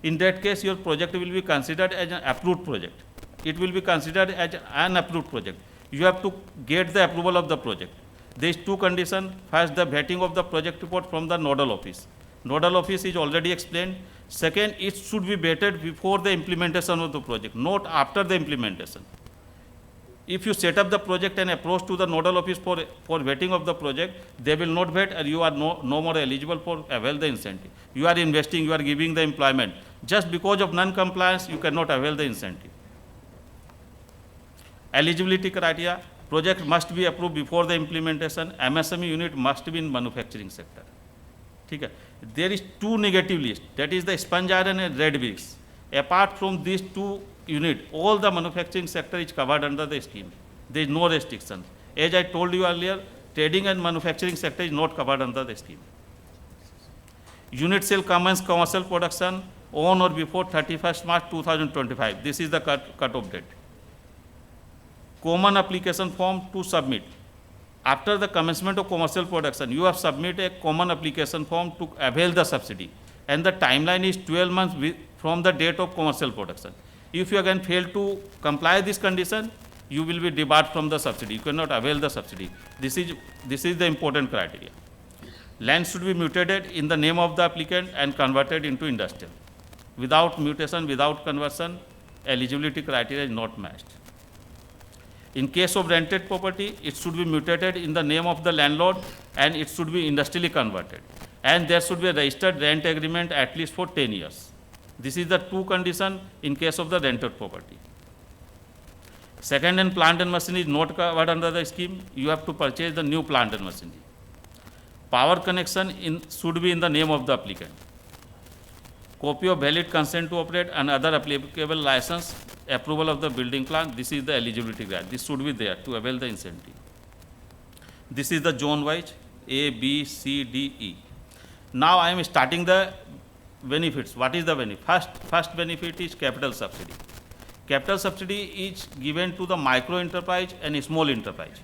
In that case, your project will be considered as an approved project. It will be considered as an approved project. You have to get the approval of the project. There is 2 conditions. First, the vetting of the project report from the nodal office. Nodal office is already explained. Second, it should be vetted before the implementation of the project, not after the implementation. If you set up the project and approach to the nodal office for vetting of the project, they will not vet, and you are no more eligible for avail the incentive. You are investing, you are giving the employment. Just because of non-compliance, you cannot avail the incentive. Eligibility criteria, project must be approved before the implementation. MSME unit must be in manufacturing sector. Okay. There is 2 negative lists, that is the sponge iron and red bricks. Apart from these 2 units, all the manufacturing sector is covered under the scheme. There is no restriction. As I told you earlier, trading and manufacturing sector is not covered under the scheme. Unit shall commence commercial production on or before 31st March 2025. This is the cut-off date. Common application form to submit. After the commencement of commercial production, you have submitted a common application form to avail the subsidy. And the timeline is 12 months from the date of commercial production. If you again fail to comply this condition, you will be debarred from the subsidy. You cannot avail the subsidy. This is the important criteria. Land should be mutated in the name of the applicant and converted into industrial. Without mutation, without conversion, eligibility criteria is not matched. In case of rented property, it should be mutated in the name of the landlord and it should be industrially converted. And there should be a registered rent agreement at least for 10 years. This is the two conditions in case of the rented property. Second-hand plant and machinery is not covered under the scheme. You have to purchase the new plant and machinery. Power connection should be in the name of the applicant. Copy of valid consent to operate and other applicable license, approval of the building plan. This is the eligibility grade. This should be there to avail the incentive. This is the zone wise A, B, C, D, E. Now I am starting the benefits. What is the benefit? First benefit is capital subsidy. Capital subsidy is given to the micro enterprise and small enterprise.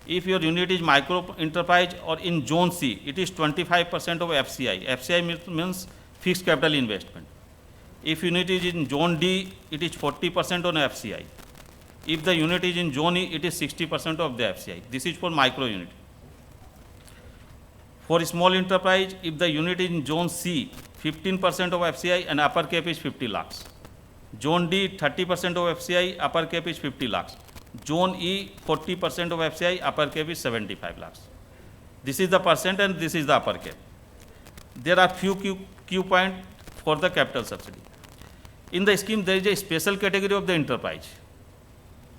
If your unit is micro enterprise or in zone C, it is 25% of FCI. FCI means fixed capital investment. If unit is in zone D, it is 40% on FCI. If the unit is in zone E, it is 60% of the FCI. This is for micro unit. For small enterprise, if the unit is in zone C, 15% of FCI and upper cap is 50 lakhs. Zone D, 30% of FCI, upper cap is 50 lakhs. Zone E, 40% of FCI, upper cap is 75 lakhs. This is the percent and this is the upper cap. There are few Q points for the capital subsidy. In the scheme, there is a special category of the enterprise.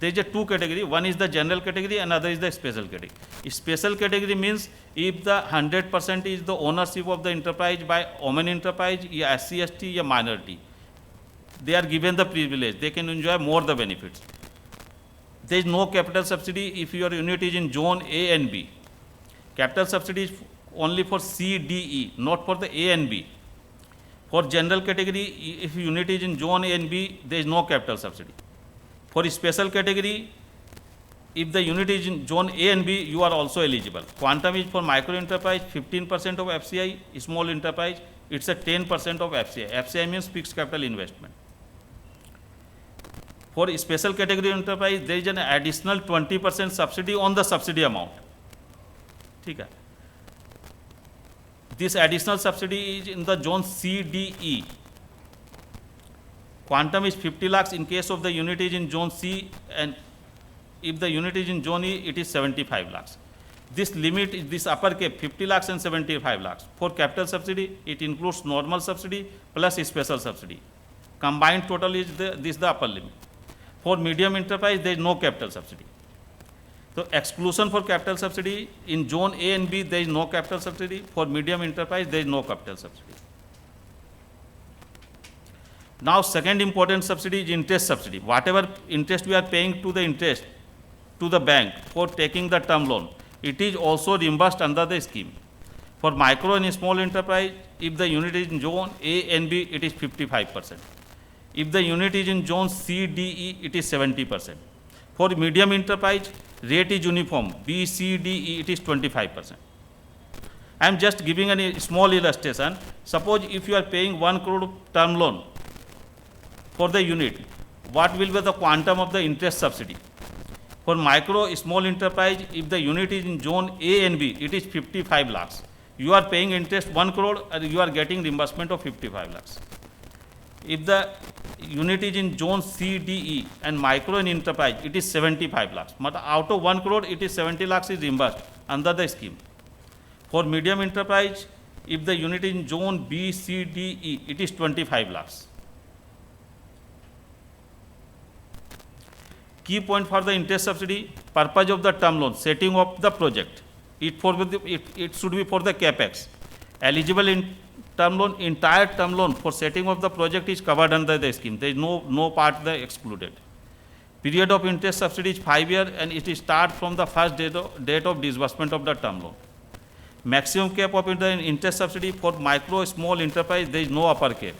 There is a two category. One is the general category, another is the special category. Special category means if the 100% is the ownership of the enterprise by women enterprise, SC, ST, minority. They are given the privilege. They can enjoy more the benefits. There is no capital subsidy if your unit is in zone A and B. Capital subsidy is only for C, D, E, not for the A and B. For general category, if unit is in zone A and B, there is no capital subsidy. For special category, if the unit is in zone A and B, you are also eligible. Quantum is for micro enterprise, 15% of FCI, small enterprise, it's a 10% of FCI. FCI means fixed capital investment. For special category enterprise, there is an additional 20% subsidy on the subsidy amount. Okay. This additional subsidy is in the zone C, D, E. Quantum is 50 lakhs in case of the unit is in zone C, and if the unit is in zone E, it is 75 lakhs. This limit is this upper cap, 50 lakhs and 75 lakhs. For capital subsidy, it includes normal subsidy plus special subsidy. Combined total is this the upper limit. For medium enterprise, there is no capital subsidy. So exclusion for capital subsidy, in zone A and B, there is no capital subsidy. For medium enterprise, there is no capital subsidy. Now, second important subsidy is interest subsidy. Whatever interest we are paying to the bank for taking the term loan, it is also reimbursed under the scheme. For micro and small enterprise, if the unit is in zone A and B, it is 55%. If the unit is in zone C, D, E, it is 70%. For medium enterprise, rate is uniform. B, C, D, E, it is 25%. I am just giving a small illustration. Suppose if you are paying 1 crore term loan for the unit, what will be the quantum of the interest subsidy? For micro, small enterprise, if the unit is in zone A and B, it is 55 lakhs. You are paying interest 1 crore and you are getting reimbursement of 55 lakhs. If the unit is in zone C, D, E and micro and enterprise, it is 75 lakhs. But out of 1 crore, it is 70 lakhs is reimbursed under the scheme. For medium enterprise, if the unit is in zone B, C, D, E, it is 25 lakhs. Key point for the interest subsidy, purpose of the term loan, setting up the project. It should be for the capex. Eligible in term loan, entire term loan for setting of the project is covered under the scheme. There is no part that excluded. Period of interest subsidy is 5 years and it starts from the first date of disbursement of the term loan. Maximum cap of the interest subsidy for micro, small enterprise, there is no upper cap.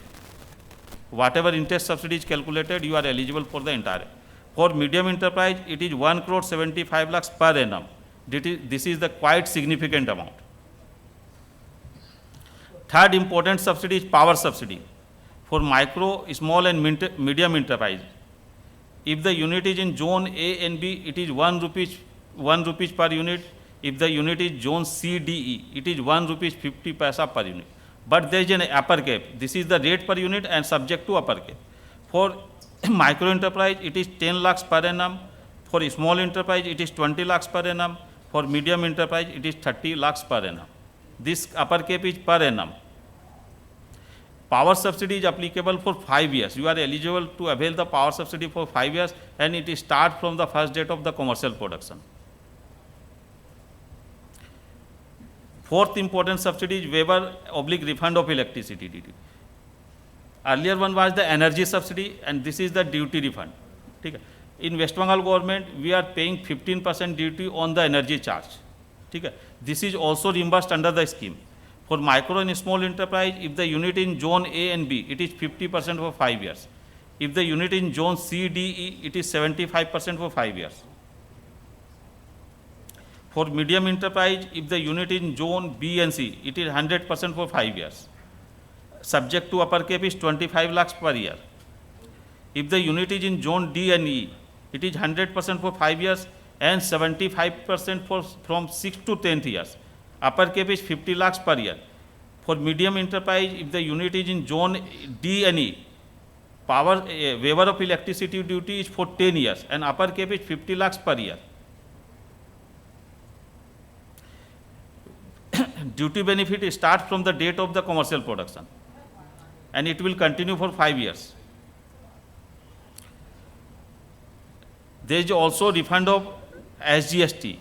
Whatever interest subsidy is calculated, you are eligible for the entire. For medium enterprise, it is 1 crore 75 lakhs per annum. This is the quite significant amount. Third important subsidy is power subsidy. For micro, small and medium enterprise, if the unit is in zone A and B, it is 1 rupees per unit. If the unit is zone CDE, it is 1 rupees 50 paisa per unit. But there is an upper cap. This is the rate per unit and subject to upper cap. For micro enterprise, it is 10 lakhs per annum. For small enterprise, it is 20 lakhs per annum. For medium enterprise, it is 30 lakhs per annum. This upper cap is per annum. Power subsidy is applicable for 5 years. You are eligible to avail the power subsidy for 5 years, and it starts from the first date of the commercial production. Fourth important subsidy is waiver/refund of electricity duty. Earlier one was the energy subsidy, and this is the duty refund. Okay. In West Bengal government, we are paying 15% duty on the energy charge. Okay. This is also reimbursed under the scheme. For micro and small enterprise, if the unit in zone A and B, it is 50% for 5 years. If the unit in zone C, D, E, it is 75% for 5 years. For medium enterprise, if the unit in zone B and C, it is 100% for 5 years. Subject to upper cap is 25 lakhs per year. If the unit is in zone D and E, it is 100% for 5 years and 75% from 6th to 10th years. Upper cap is 50 lakhs per year. For medium enterprise, if the unit is in zone D and E, power waiver of electricity duty is for 10 years and upper cap is 50 lakhs per year. Duty benefit starts from the date of the commercial production and it will continue for 5 years. There is also refund of SGST,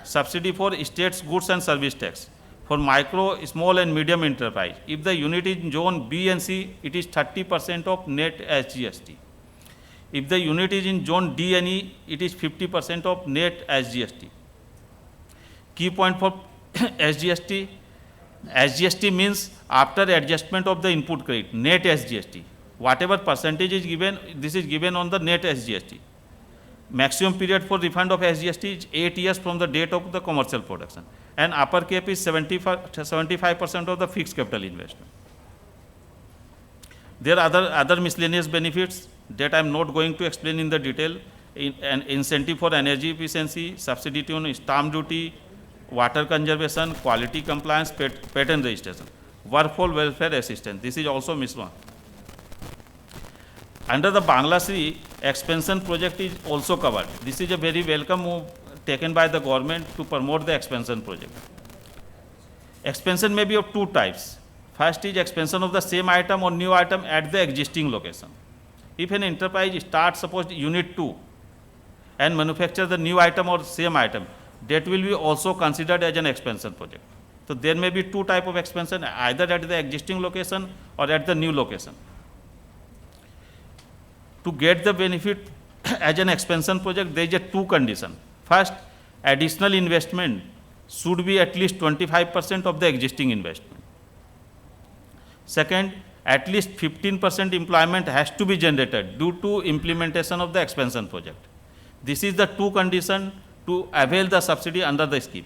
subsidy for state's goods and service tax. For micro, small and medium enterprise, if the unit is in zone B and C, it is 30% of net SGST. If the unit is in zone D and E, it is 50% of net SGST. Key point for SGST. SGST means after adjustment of the input credit, net SGST. Whatever percentage is given, this is given on the net SGST. Maximum period for refund of SGST is 8 years from the date of the commercial production. And upper cap is 75% of the fixed capital investment. There are other miscellaneous benefits that I am not going to explain in the detail. An incentive for energy efficiency, subsidy on stamp duty, water conservation, quality compliance, patent registration, workforce welfare assistance. This is also missed one. Under the Bangladeshi expansion project is also covered. This is a very welcome move taken by the government to promote the expansion project. Expansion may be of two types. First is expansion of the same item or new item at the existing location. If an enterprise starts, suppose unit 2 and manufacture the new item or same item, that will be also considered as an expansion project. So there may be two types of expansion, either at the existing location or at the new location. To get the benefit as an expansion project, there is a two condition. First, additional investment should be at least 25% of the existing investment. Second, at least 15% employment has to be generated due to implementation of the expansion project. This is the two conditions to avail the subsidy under the scheme.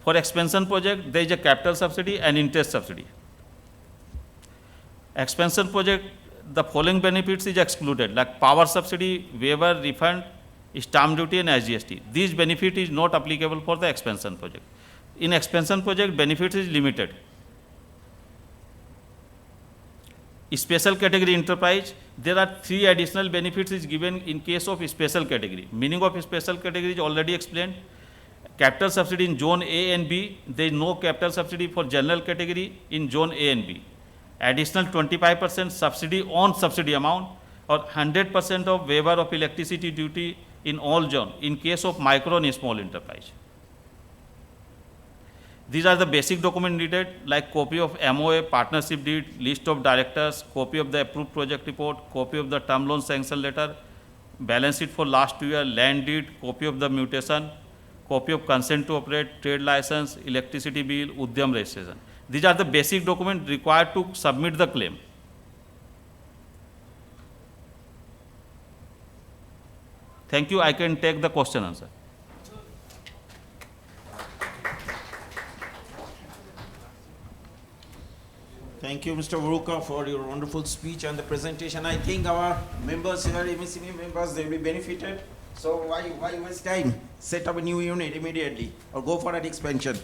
For expansion project, there is a capital subsidy and interest subsidy. Expansion project, the following benefits is excluded, like power subsidy, waiver, refund, stamp duty and SGST. These benefit is not applicable for the expansion project. In expansion project, benefits is limited. Special category enterprise, there are 3 additional benefits is given in case of special category. Meaning of special category is already explained. Capital subsidy in zone A and B, there is no capital subsidy for general category in zone A and B. Additional 25% subsidy on subsidy amount or 100% of waiver of electricity duty in all zone in case of micro and small enterprise. These are the basic documents needed, like copy of MOA, partnership deed, list of directors, copy of the approved project report, copy of the term loan sanction letter, balance sheet for last 2 years, land deed, copy of the mutation, copy of consent to operate, trade license, electricity bill, Udyam registration. These are the basic documents required to submit the claim. Thank you. I can take the question answer. Thank you, Mr. Varuka, for your wonderful speech and the presentation. I think our members here, MSME members, they will be benefited. So why waste time? Set up a new unit immediately or go for an expansion.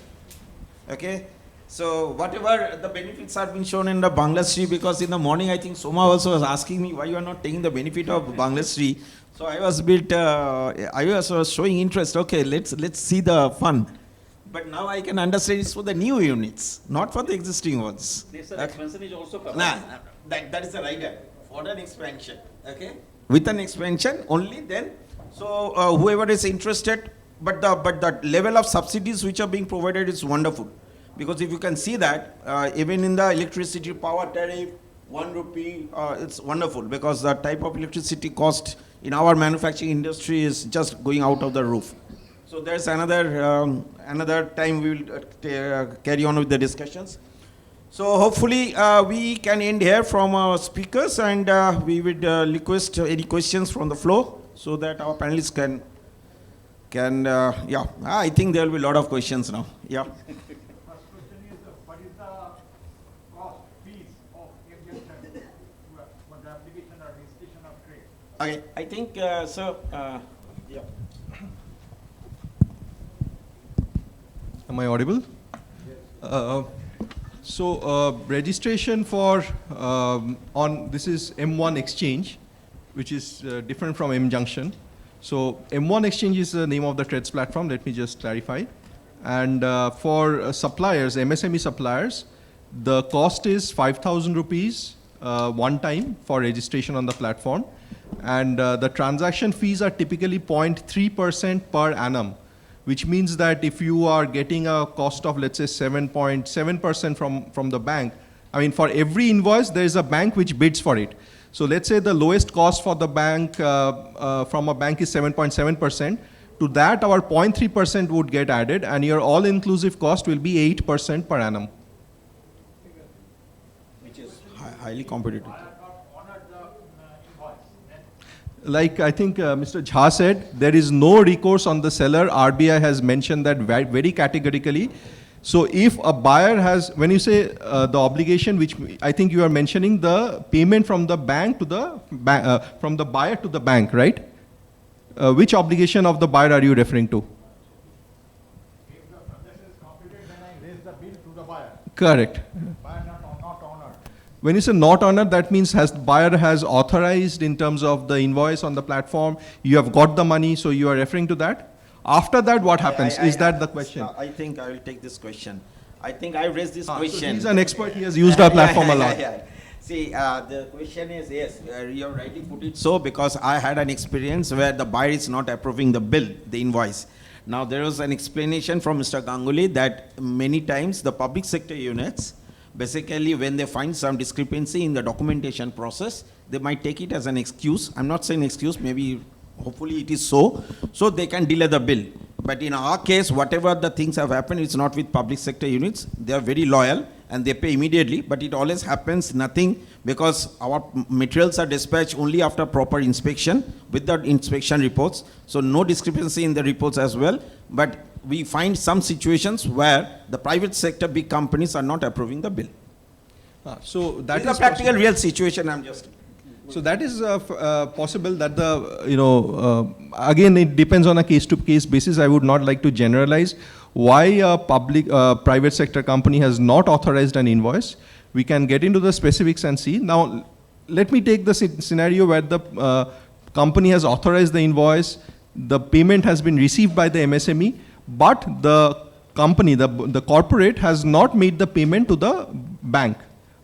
Okay? So whatever the benefits are being shown in the Bangladesh, because in the morning I think Soma also was asking me why you are not taking the benefit of Bangladesh. So I was a bit, I was showing interest. Okay, let's see the fun. But now I can understand it's for the new units, not for the existing ones. This expansion is also covered. That is the right idea. For an expansion, okay? With an expansion, only then. So whoever is interested, but the level of subsidies which are being provided is wonderful. Because if you can see that, even in the electricity power tariff, 1 rupee, it's wonderful because the type of electricity cost in our manufacturing industry is just going out of the roof. So there's another time we will carry on with the discussions. So hopefully we can end here from our speakers, and we would request any questions from the floor so that our panelists can yeah, I think there will be a lot of questions now. Yeah. First question is, what is the cost, fees of MSME for the application or registration of trade? Okay, I think, sir, yeah. Am I audible? Yes. So registration for on this is M1 exchange, which is different from M junction. So M1 exchange is the name of the TReDS platform. Let me just clarify. And for suppliers, MSME suppliers, the cost is 5,000 rupees one time for registration on the platform, and the transaction fees are typically 0.3% per annum, which means that if you are getting a cost of, let's say, 7.7% from the bank, I mean, for every invoice, there is a bank which bids for it. So let's say the lowest cost for the bank, from a bank is 7.7%. To that, our 0.3% would get added, and your all-inclusive cost will be 8% per annum. Which is highly competitive. Like I think Mr. Jha said, there is no recourse on the seller. RBI has mentioned that very categorically. So if a buyer has, when you say the obligation, which I think you are mentioning the payment from the bank to the from the buyer to the bank, right? Which obligation of the buyer are you referring to? If the transaction is completed, then I raise the bill to the buyer. Correct. Buyer not honored. When you say not honored, that means buyer has authorized in terms of the invoice on the platform. You have got the money, so you are referring to that. After that, what happens? Is that the question? I think I will take this question. I think I raised this question. So he's an expert. He has used our platform a lot. See, the question is, yes, you have rightly put it so, because I had an experience where the buyer is not approving the bill, the invoice. Now, there was an explanation from Mr. Ganguly that many times the public sector units, basically when they find some discrepancy in the documentation process, they might take it as an excuse. I'm not saying excuse, maybe hopefully it is so they can delay the bill. But in our case, whatever the things have happened, it's not with public sector units. They are very loyal and they pay immediately, but it always happens nothing, because our materials are dispatched only after proper inspection with the inspection reports. So no discrepancy in the reports as well. But we find some situations where the private sector big companies are not approving the bill. So that is a practical real situation. I'm just. So that is possible that the, again, it depends on a case-to-case basis. I would not like to generalize why a private sector company has not authorized an invoice. We can get into the specifics and see. Now, let me take the scenario where the company has authorized the invoice, the payment has been received by the MSME, but the company, the corporate has not made the payment to the bank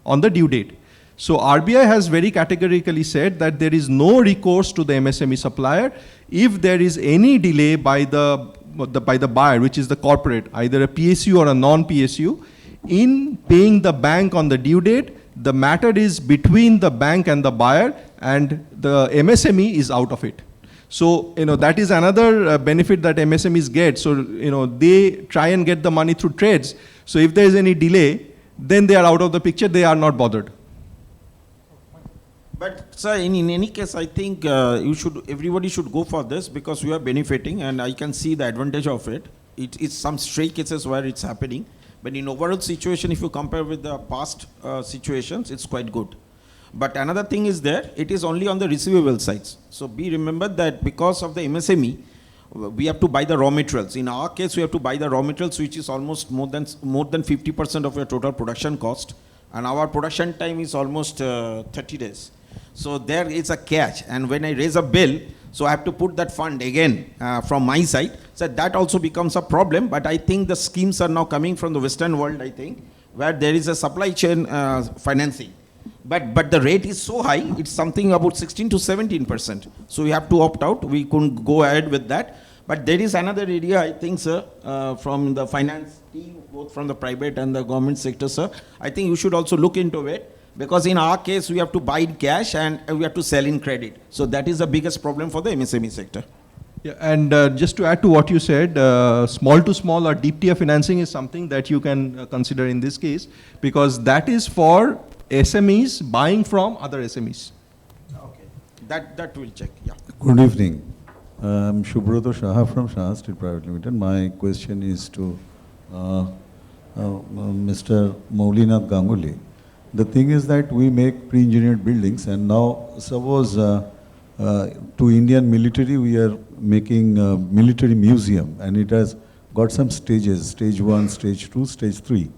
on the due date. So RBI has very categorically said that there is no recourse to the MSME supplier if there is any delay by the buyer, which is the corporate, either a PSU or a non-PSU, in paying the bank on the due date. The matter is between the bank and the buyer, and the MSME is out of it. So, that is another benefit that MSMEs get. So, they try and get the money through TReDS. So if there is any delay, then they are out of the picture, they are not bothered. But sir, in any case, I think everybody should go for this, because we are benefiting, and I can see the advantage of it. It is some stray cases where it's happening, but in overall situation, if you compare with the past situations, it's quite good. But another thing is there, it is only on the receivable sides. So be remembered that because of the MSME, we have to buy the raw materials. In our case, we have to buy the raw materials, which is almost more than 50% of your total production cost. And our production time is almost 30 days. So there is a catch. And when I raise a bill, so I have to put that fund again from my side. So that also becomes a problem. But I think the schemes are now coming from the Western world, I think, where there is a supply chain financing. But the rate is so high, it's something about 16 to 17%. So we have to opt out. We couldn't go ahead with that. But there is another area, I think, sir, from the finance team, both from the private and the government sector, sir. I think you should also look into it. Because in our case, we have to buy in cash and we have to sell in credit. So that is the biggest problem for the MSME sector. Yeah, and just to add to what you said, small to small or deep tier financing is something that you can consider in this case, because that is for SMEs buying from other SMEs. Okay. That we'll check, yeah. Good evening. I'm Shubroto Shaha from Shaha Steel Private Limited. My question is to Mr. Moulinath Ganguly. The thing is that we make pre-engineered buildings, and now suppose to Indian military we are making a military museum, and it has got some stages, stage 1, stage 2, stage 3.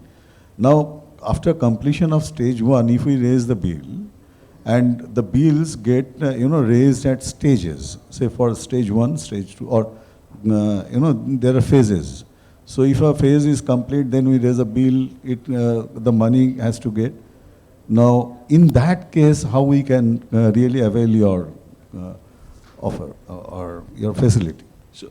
Now after completion of stage 1, if we raise the bill, and the bills get raised at stages, say for stage 1, stage 2, or there are phases. So if a phase is complete, then we raise a bill, the money has to get. Now, in that case, how we can really avail your offer or your facility? So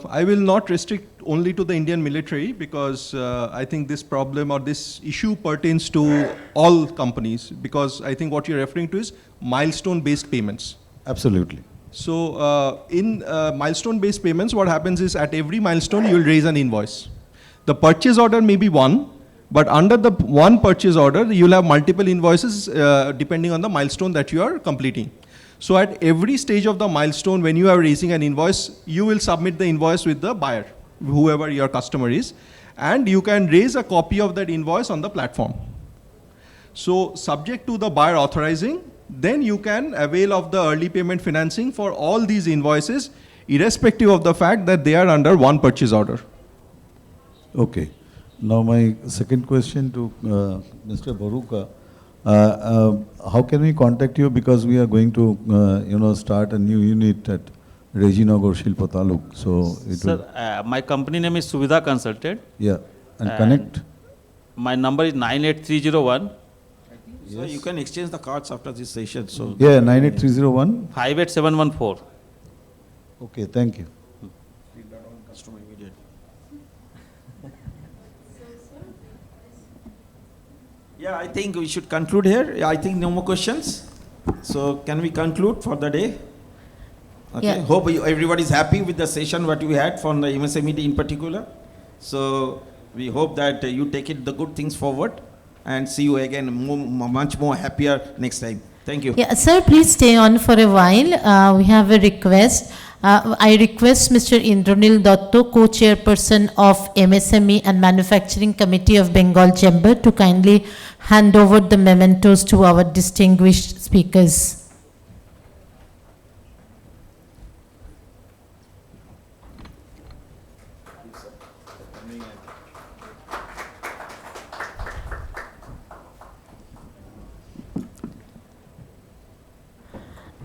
I will not restrict only to the Indian military, because I think this problem or this issue pertains to all companies, because I think what you're referring to is milestone-based payments. Absolutely. So in milestone-based payments, what happens is at every milestone, you'll raise an invoice. The purchase order may be one, but under the one purchase order, you'll have multiple invoices depending on the milestone that you are completing. So at every stage of the milestone, when you are raising an invoice, you will submit the invoice with the buyer, whoever your customer is, and you can raise a copy of that invoice on the platform. So subject to the buyer authorizing, then you can avail of the early payment financing for all these invoices, irrespective of the fact that they are under one purchase order. Okay. Now my second question to Mr. Baruka, how can we contact you, because we are going to start a new unit at Reginagar Shilpa Taluk. So it Sir, my company name is Suvidha Consulted. Yeah, and connect. My number is 98301 So you can exchange the cards after this session. So Yeah, 98301. 58714. Okay, thank you. customer immediate. Yeah, I think we should conclude here. I think no more questions. So can we conclude for the day? Okay. Yeah. Hope everybody is happy with the session what we had from the MSME in particular. So we hope that you take it the good things forward, and see you again much more happier next time. Thank you. Yeah, sir, please stay on for a while. We have a request. I request Mr. Indranil Datto, co-chairperson of MSME and Manufacturing Committee of Bengal Chamber, to kindly hand over the mementos to our distinguished speakers.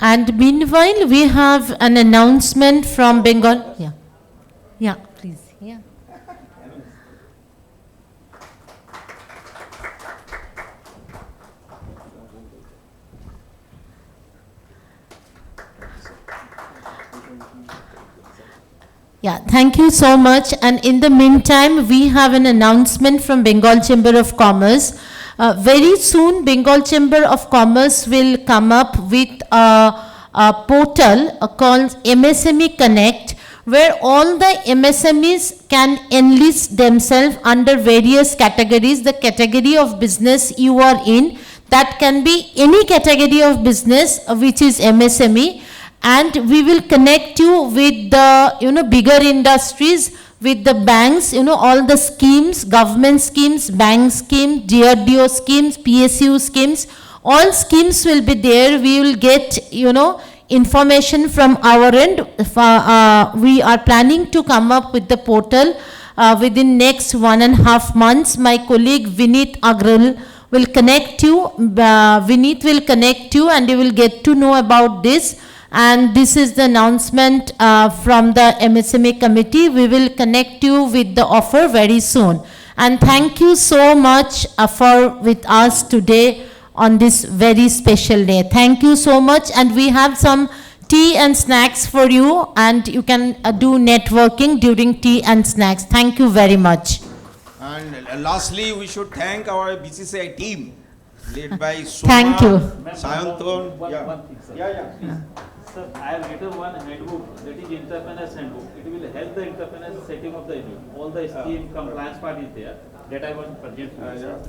And meanwhile, we have an announcement from Bengal. Yeah. Yeah, please. Yeah. Yeah, thank you so much. And in the meantime, we have an announcement from Bengal Chamber of Commerce. Very soon, Bengal Chamber of Commerce will come up with a portal called MSME Connect, where all the MSMEs can enlist themselves under various categories. The category of business you are in, that can be any category of business which is MSME, and we will connect you with the bigger industries, with the banks, all the schemes, government schemes, bank schemes, DRDO schemes, PSU schemes, All schemes will be there. We will get, information from our end. We are planning to come up with the portal within next 1.5 months. My colleague Vineet Agrawal will connect you. Vineet will connect you and you will get to know about this. And this is the announcement from the MSME committee. We will connect you with the offer very soon. And thank you so much for with us today on this very special day. Thank you so much. And we have some tea and snacks for you, and you can do networking during tea and snacks. Thank you very much. And lastly, we should thank our BCCI team led by Suma, Thank you. Sayanton. One thing, sir. Yeah. Sir, I have written one handbook, that is entrepreneur's handbook. It will help the entrepreneurs setting up the unit. All the scheme compliance part is there, that I want to present to you, sir.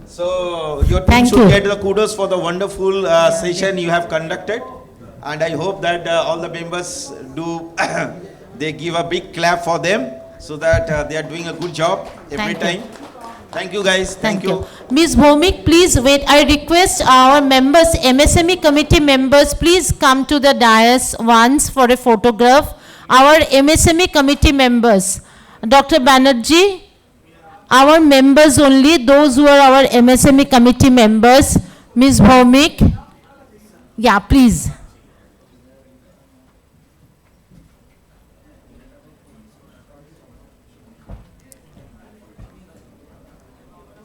So your team Thank should you. get the kudos for the wonderful session you have conducted, and I hope that all the members do they give a big clap for them so that they are doing a good job every Thank you. time. Thank you guys. Thank you. Ms. Bhomik, please wait. I request our members, MSME committee members, please come to the dais once for a photograph. Our MSME committee members, Dr. Banerjee, our members only, those who are our MSME committee members, Ms. Bhomik. Yeah, please.